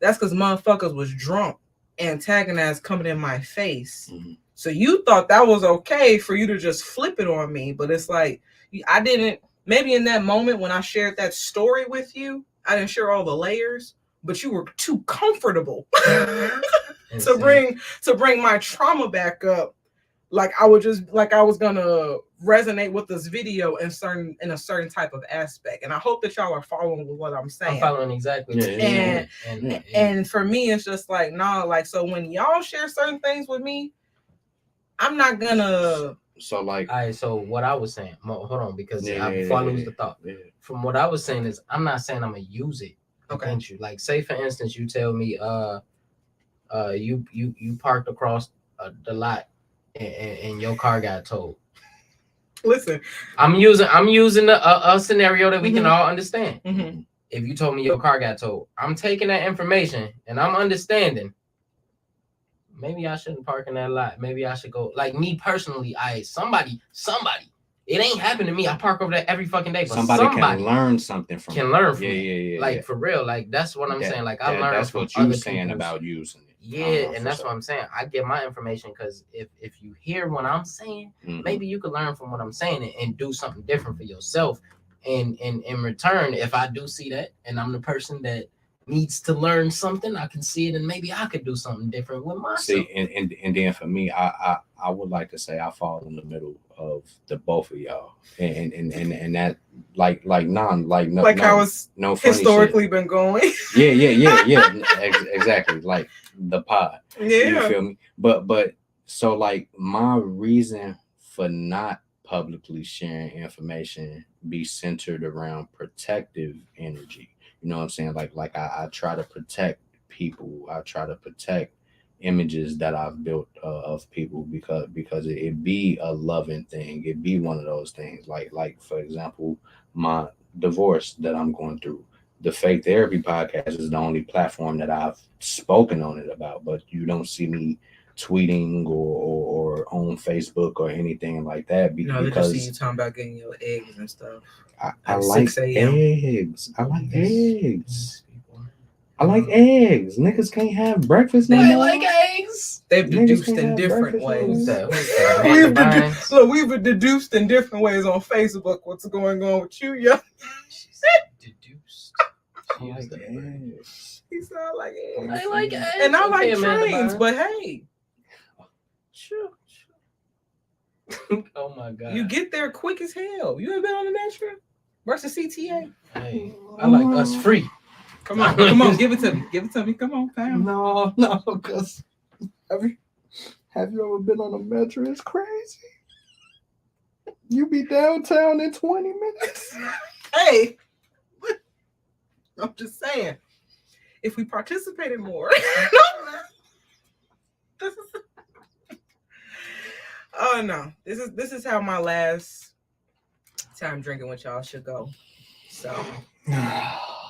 That's because motherfuckers was drunk, antagonized, coming in my face. So you thought that was okay for you to just flip it on me. But it's like, I didn't, maybe in that moment when I shared that story with you, I didn't share all the layers, but you were too comfortable to bring my trauma back up. Like, I was gonna resonate with this video in a certain type of aspect. And I hope that y'all are following with what I'm saying. I'm following exactly. And for me, it's just like, nah, like, so when y'all share certain things with me, I'm not gonna. So like, all right. So what I was saying, hold on, because before I lose the thought. From what I was saying is, I'm not saying I'm gonna use it against you. Like, say for instance, you tell me, you parked across the lot, and your car got towed. Listen, I'm using a scenario that we can all understand. If you told me your car got towed, I'm taking that information and I'm understanding. Maybe I shouldn't park in that lot. Maybe I should go. Like, me personally, somebody. It ain't happened to me. I park over there every fucking day. But somebody can learn something from it. Yeah. Like, for real. Like, that's what I'm saying. Like, I learned that's from what you're saying about using it. Yeah, and that's what I'm saying. I get my information because if you hear what I'm saying, maybe you could learn from what I'm saying and do something different for yourself. And in return, if I do see that and I'm the person that needs to learn something, I can see it, and maybe I could do something different with myself. See, and then for me, I would like to say I fall in the middle of the both of y'all, and that like how it's historically been going. Yeah. Exactly, like the pod. Yeah, you feel me? But so like my reason for not publicly sharing information be centered around protective energy. You know what I'm saying? Like I try to protect people. I try to protect images that I've built of people because it be a loving thing. It be one of those things. Like for example, my divorce that I'm going through. The Fake Therapy podcast is the only platform that I've spoken on it about, but you don't see me tweeting or on Facebook or anything like that. Because they just see you talking about getting your eggs and stuff. I like eggs. I like eggs. I like eggs. Niggas can't have breakfast no more. They like eggs. They've deduced in different ways. We've deduced in different ways on Facebook what's going on with you, yo. Deduced. I like eggs. He said I like eggs. I like eggs. And I like trains, but hey. Sure. Oh my God. You get there quick as hell. You ain't been on the Metro versus CTA. Hey, I like us free. Come on, give it to me. Come on, fam. No, because have you ever been on a metro? It's crazy. You be downtown in 20 minutes. Hey, I'm just saying, if we participated more. Oh no, this is how my last time drinking with y'all should go. So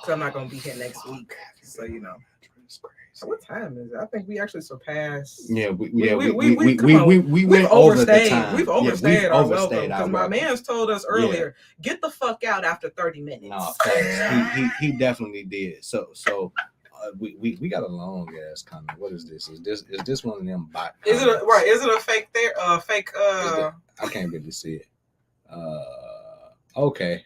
I'm not gonna be here next week. So you know. What time is it? I think we actually surpassed. Yeah, we went over the time. We've overstayed our welcome because my man's told us earlier, get the fuck out after 30 minutes. No, he definitely did. So we got a long ass comment. What is this? Is this one of them bot? Is it a fake there? Fake. I can't really see it. Okay.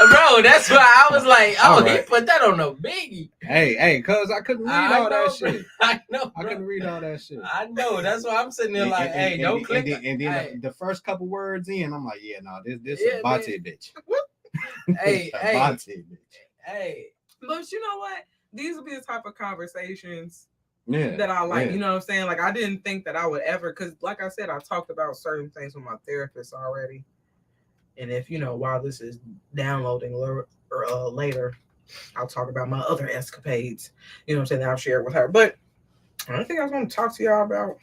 Bro, that's why I was like, right. He put that on a biggie. Hey, cuz I couldn't read all that shit. I know. I couldn't read all that shit. I know. That's why I'm sitting there like, don't click. And then the first couple words in, I'm like, this is a Bate bitch. Hey. Hey. But you know what? These will be the type of conversations that I like. You know what I'm saying? Like, I didn't think that I would ever, because like I said, I talked about certain things with my therapist already. And if, while this is downloading later, I'll talk about my other escapades, that I've shared with her. But I don't think I was going to talk to y'all about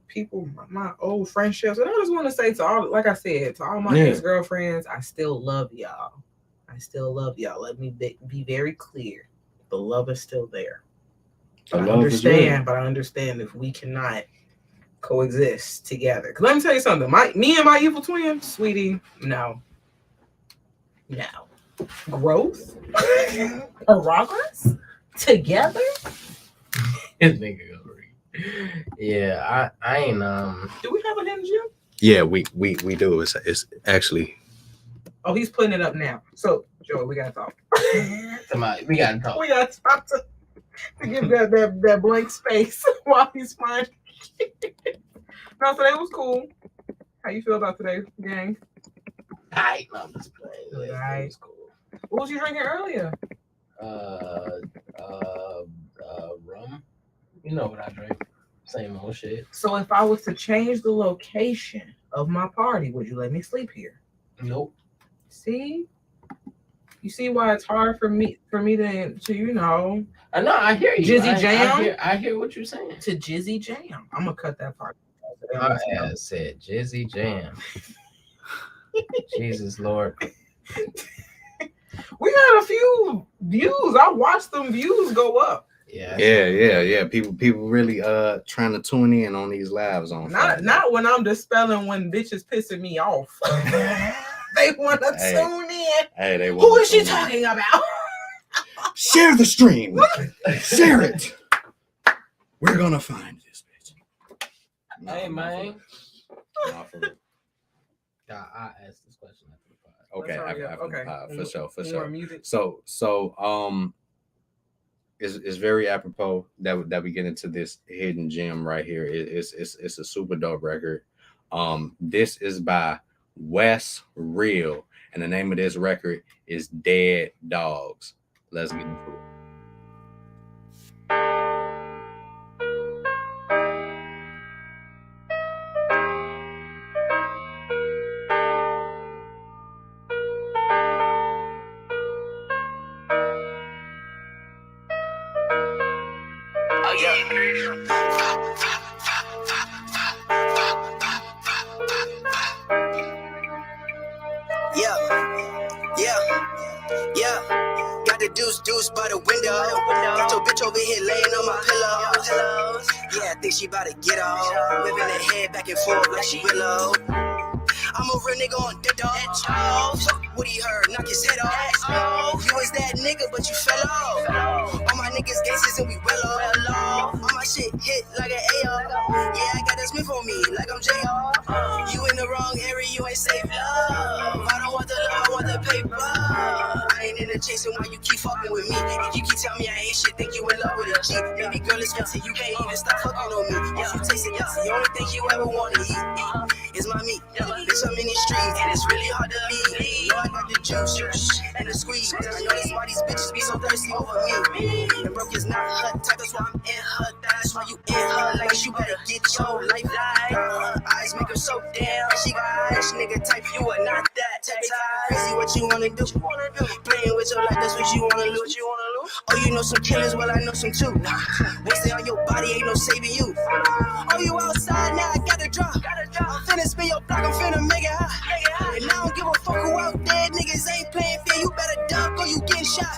people, my old friendships. And I just want to say to all, like I said, to all my ex-girlfriends, I still love y'all. Let me be very clear. The love is still there. But I understand if we cannot coexist together. Because let me tell you something. Me and my evil twin, sweetie, no. Growth? Progress? Together? This nigga gonna read. Yeah, I ain't Do we have a hidden gem? Yeah, we do. It's actually. Oh, he's putting it up now. So, Joey, we gotta talk. We gotta talk. We gotta talk to give that blank space while he's finding. No, today was cool. How you feel about today, gang? I'm just playing. Right. It was cool. What was you drinking earlier? Rum. You know what I drink. Same old shit. So if I was to change the location of my party, would you let me sleep here? Nope. See? You see why it's hard for me to I know, I hear you. Jizzy Jam? I hear what you're saying. To Jizzy Jam. I'm gonna cut that part. I said Jizzy Jam. Jesus Lord. We had a few views. I watched them views go up. Yeah. People really trying to tune in on these lives on not when I'm dispelling when bitches pissing me off. They want to tune in. Hey, they want. Who is she talking about? Share the stream. Share it. We're gonna find this bitch. Hey, man. I asked this question after the pod. Okay. For sure. So it's very apropos that we get into this hidden gem right here. It's a super dope record. This is by Wes Real, and the name of this record is Dead Dogs. Let's get into it. Got the deuce by the window. Got your bitch over here laying on my pillows. Yeah, I think she about to get off. Whipping her head back and forth like she Willow. I'm a real nigga on dead dogs. What he heard, knock his head off. You was that nigga, but you fell off. All my niggas gangsters and we well off. All my shit hit like an AR. Yeah, I got that Smith on me like I'm JR. You in the wrong area, you ain't safe, love. I don't want the love, I want the paper. I ain't in the chasing why you keep fucking with me. If you keep telling me I ain't shit, think you in love with a G. Baby girl, it's fancy, you can't even stop fucking on me. If you taste it, that's the only thing you ever wanna eat. is my meat. Bitch, I'm in these streets, and it's really hard to leave. Know I got the juice and the squeeze. I know that's why these bitches be so thirsty over me. And broke is not her type, that's why I'm in her. That's why you in her like you better get your life. Her eyes make her so damn. She got eyes, nigga type, you are not that type. Crazy what you wanna do. Playing with your life, that's what you wanna lose. Oh, you know some killers, well I know some too. Wasting on your body, ain't no saving you. Oh, you outside now, I gotta drop. I'm finna spin your block, I'm finna make it hot. And I don't give a fuck who out there, niggas ain't playing fair. You better duck or you getting shot.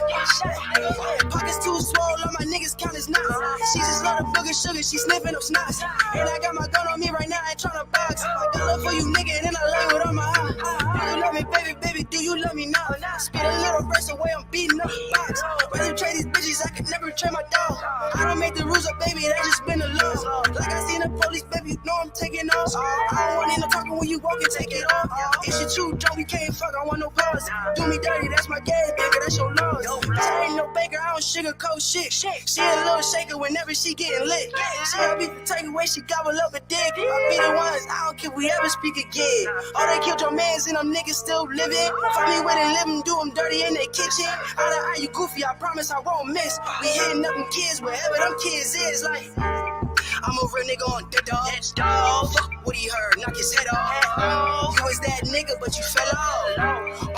Pockets too swole, all my niggas count as knots. She just love the booger sugar, she sniffing up snots. And I got my gun on me right now, I ain't tryna box. I got love for you, nigga, and I lay with all my heart. Do you love me, baby, do you love me now? Spit a little verse away, I'm beating up the box. Rather trade these bitches, I could never trade my dog. I don't make the rules up, baby, they just been the laws. Like I seen the police, baby, you know I'm taking off. I don't want any talking when you walk and take it off. It's your true joke, we can't fuck, I want no pause. Do me dirty, that's my game, baby, that's your laws. I ain't no baker, I don't sugarcoat shit. She a little shaker whenever she getting lit. She'll be the take away, she gobble up a dick. I be the ones, I don't care if we ever speak again. Oh, they killed your mans and them niggas still living. Find me where they living, do them dirty in their kitchen. Out of eye, you goofy, I promise I won't miss. We hitting up them kids wherever them kids is. Like, I'm a real nigga on dead dog. Fuck what he heard, knock his head off. You was that nigga, but you fell off.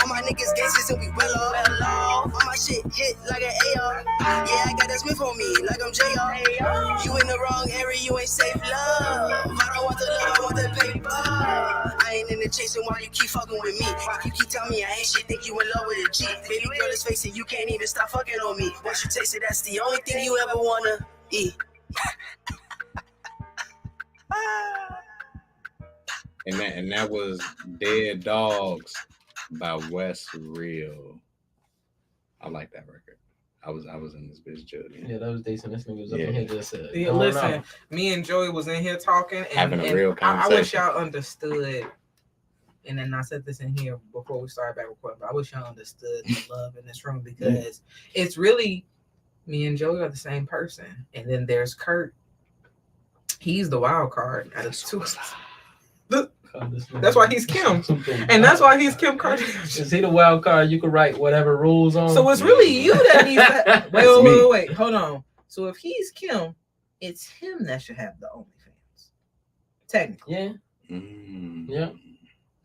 All my niggas gangsters and we well off. All my shit hit like an AR. Yeah, I got that Smith on me, like I'm JR. You in the wrong area, you ain't safe, love. I don't want the love, I want the paper. I ain't in the chasing while you keep fucking with me. You keep telling me I ain't shit, think you in love with a G. Baby girl, let's face it, you can't even stop fucking on me. Once you taste it, that's the only thing you ever wanna eat. And that was Dead Dogs by West Real. I like that record. I was in this bitch judging. Yeah, that was decent. This nigga was up in here just said. Yeah, listen, me and Joey was in here talking and having a real conversation. I wish y'all understood. And then I said this in here before we started back recording, but I wish y'all understood the love in this room because it's really me and Joey are the same person. And then there's Kurt. He's the wild card out of the two. That's why he's Kim. And that's why he's Kim Kardashian. Is he the wild card? You can write whatever rules on. So it's really you that needs that. Wait. Hold on. So if he's Kim, it's him that should have the OnlyFans. Technically. Yeah. Yeah.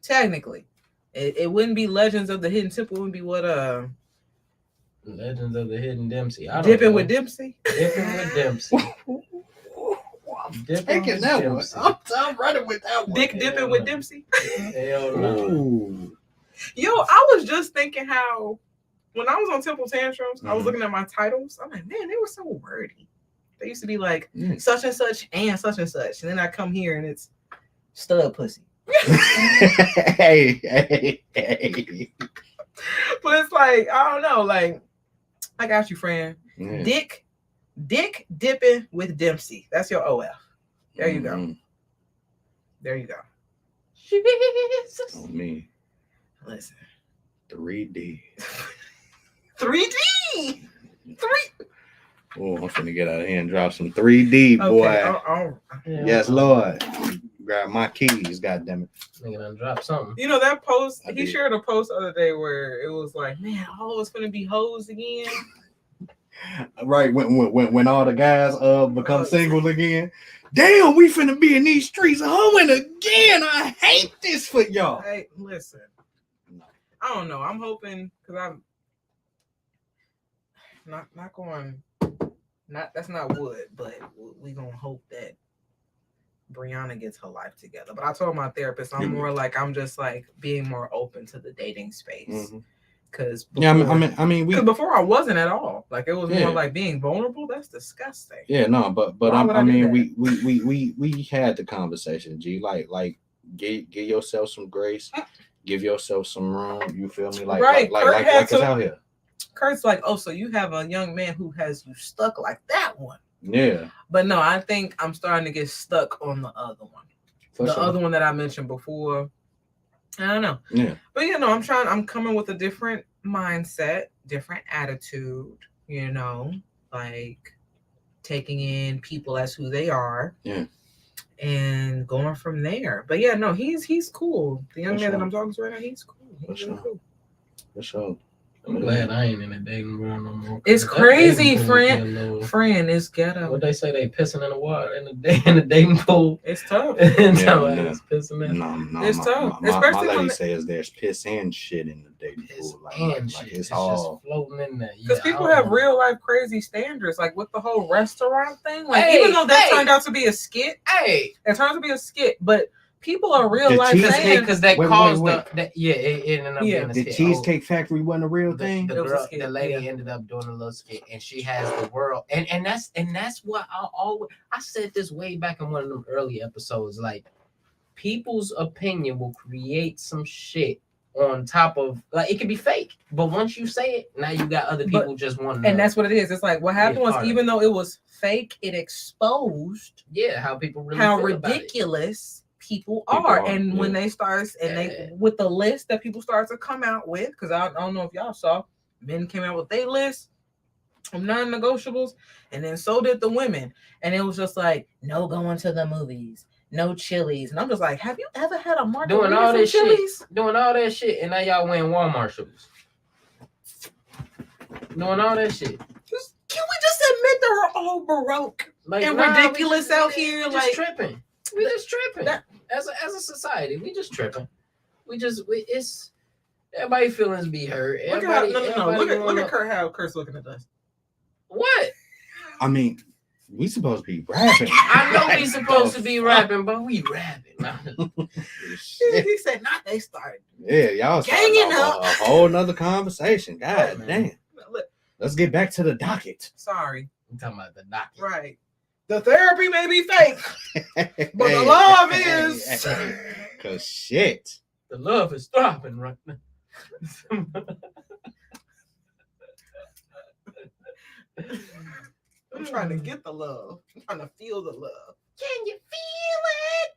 Technically. It wouldn't be Legends of the Hidden Temple. It would be what Legends of the Hidden Dempsey. Dipping with Dempsey. Dipping with Dempsey. I'm taking that one. I'm running with that one. Dick Dipping with Dempsey. Hell no. Yo, I was just thinking how when I was on Temple Tantrums, I was looking at my titles. I'm like, man, they were so wordy. They used to be like such and such and such and such. And then I come here and it's stud pussy. hey. But it's like, I don't know, like, I got you, friend. Yeah. Dick Dipping with Dempsey. That's your OF. There you go. There you go. Jesus. On me. Listen. 3D. 3D. Oh, I'm finna get out of here and drop some 3D, boy. Okay. Yes, Lord. Grab my keys, goddammit. Nigga done drop something. You know that post? He shared a post the other day where it was like, man, all it's gonna be hoes again. Right, when all the guys become single again. Damn, we finna be in these streets hoeing again. I hate this for y'all. Hey, listen. I don't know. I'm hoping because I'm not going. That's not wood, but we gonna hope that Brianna gets her life together. But I told my therapist I'm more like I'm just like being more open to the dating space. Because I mean, before I wasn't at all. Like it was more like being vulnerable. That's disgusting. Yeah, no, but I mean, we had the conversation. G, like give yourself some grace, give yourself some room. You feel me? Like it's out here. Kurt's like, oh, so you have a young man who has you stuck like that one. Yeah. But no, I think I'm starting to get stuck on the other one. Other one that I mentioned before. I don't know. Yeah. But I'm coming with a different mindset, different attitude, like taking in people as who they are. Yeah. And and going from there. But yeah, no, he's cool. The young For man that sure. I'm talking to right now, he's cool. He's For really sure. cool. For sure. I'm glad I ain't in the dating world no more. It's That crazy, dating pool would be a friend. little- Friend, it's ghetto. What they say, they pissing in the water in the dating pool. It's tough. And Yeah, so no. it's pissing in. No, It's my, tough. my Especially lady when says there's piss and shit in the dating Piss pool. and Like shit. it's It's all. just floating in there. Because Yeah, people I don't have know. real life crazy standards, like with the whole restaurant thing. Like Hey, even though that hey. turned out to be a skit, Hey, it turned out to be a skit, but people are real The life cheese- saying because that Wait, caused wait. it ended up Yeah. being a The skit. Cheesecake Factory wasn't a real The, thing. the It was a girl, skit, the lady yeah. ended up doing a little skit, and she has the world, and that's what I said this way back in one of them early episodes. Like, people's opinion will create some shit on top of, like, it could be fake, but once you say it, now you got other people just wanting. and that's what it is. It's like what happened Yeah, was part of even though it was fake, it exposed how people really how feel about it. ridiculous people People are. are, And when yeah. they start and they with the list that people start to come out with, because I don't know if y'all saw, men came out with their list of non-negotiables, and then so did the women. And it was just like, no going to the movies, no Chili's. And I'm just like, have you ever had a margarita Doing all from this Chili's? shit, doing all that shit, and now y'all wearing Walmart shoes. Doing all that shit. Can we just admit that we're all baroque Like, and nah, ridiculous we out here? just Like, tripping. We just tripping. that- As a society, we just tripping. It's everybody feelings be hurt. look at how, Everybody, no. Look everybody at Kurt, how Kurt's looking at us. what? I mean, we supposed to be rapping. I know we Like, supposed to be fuck? rapping, but we rapping. Shit. He said, not they started. Yeah, y'all starting Ganging off a whole nother conversation. God Man. damn. Look, Let's get back to the docket. sorry. I'm talking about the docket. Right. The therapy may be fake, but the love is. Cause shit. The love is throbbing right now. I'm trying to get the love. I'm trying to feel the love. Can you feel it?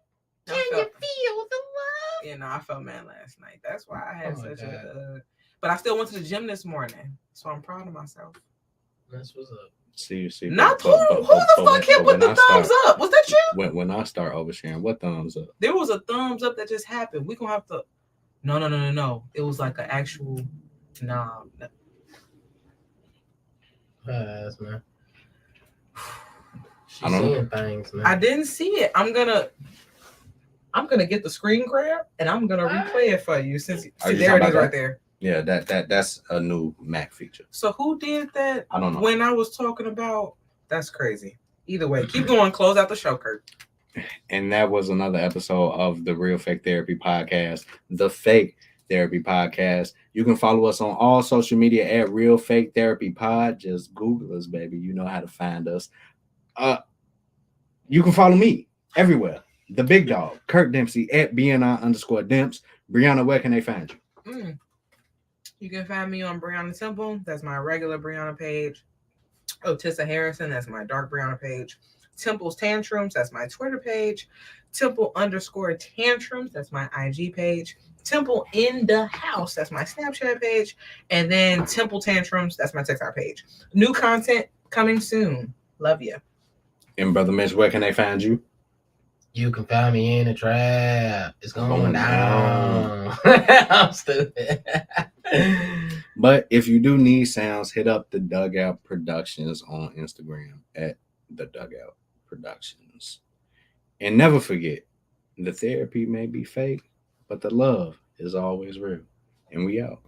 I Can you felt- feel the love? You know, I felt mad last night. That's why I had Oh my such God. a. But I still went to the gym this morning, so I'm proud of myself. That's what's up. See. Not but- who? but- Who but- the but fuck hit when with the I start- thumbs up? Was that you? When I start oversharing, what thumbs up? There was a thumbs up that just happened. We gonna have to. No. It was like an actual. Nah. Yes, man. She's I don't know. seeing things, man. I didn't see it. I'm gonna get the screen grab and I'm gonna replay it for you. Since Are you there it talking is about right there. Yeah, that's a new Mac feature. So who did that? I don't know. When I was talking about, that's crazy. Either way, keep going. Close out the show, Kurt. And that was another episode of the Real Fake Therapy Podcast, the Fake Therapy Podcast. You can follow us on all social media at Real Fake Therapy Pod. Just Google us, baby. You know how to find us. You can follow me everywhere. The big dog, Kurt Dempsey at BNI_Demps. Brianna, where can they find you? You can find me on Brianna Temple. That's my regular Brianna page. Otissa Harrison. That's my dark Brianna page. Temple's Tantrums. That's my Twitter page. Temple_Tantrums. That's my IG page. Temple in the House. That's my Snapchat page. And then Temple Tantrums. That's my TikTok page. New content coming soon. Love you. And Brother Mitch, where can they find you? You can find me in a trap. It's going Going down. I'm stupid. But if you do need sounds, hit up the Dugout Productions on Instagram at the Dugout Productions. And never forget, the therapy may be fake, but the love is always real. And we out.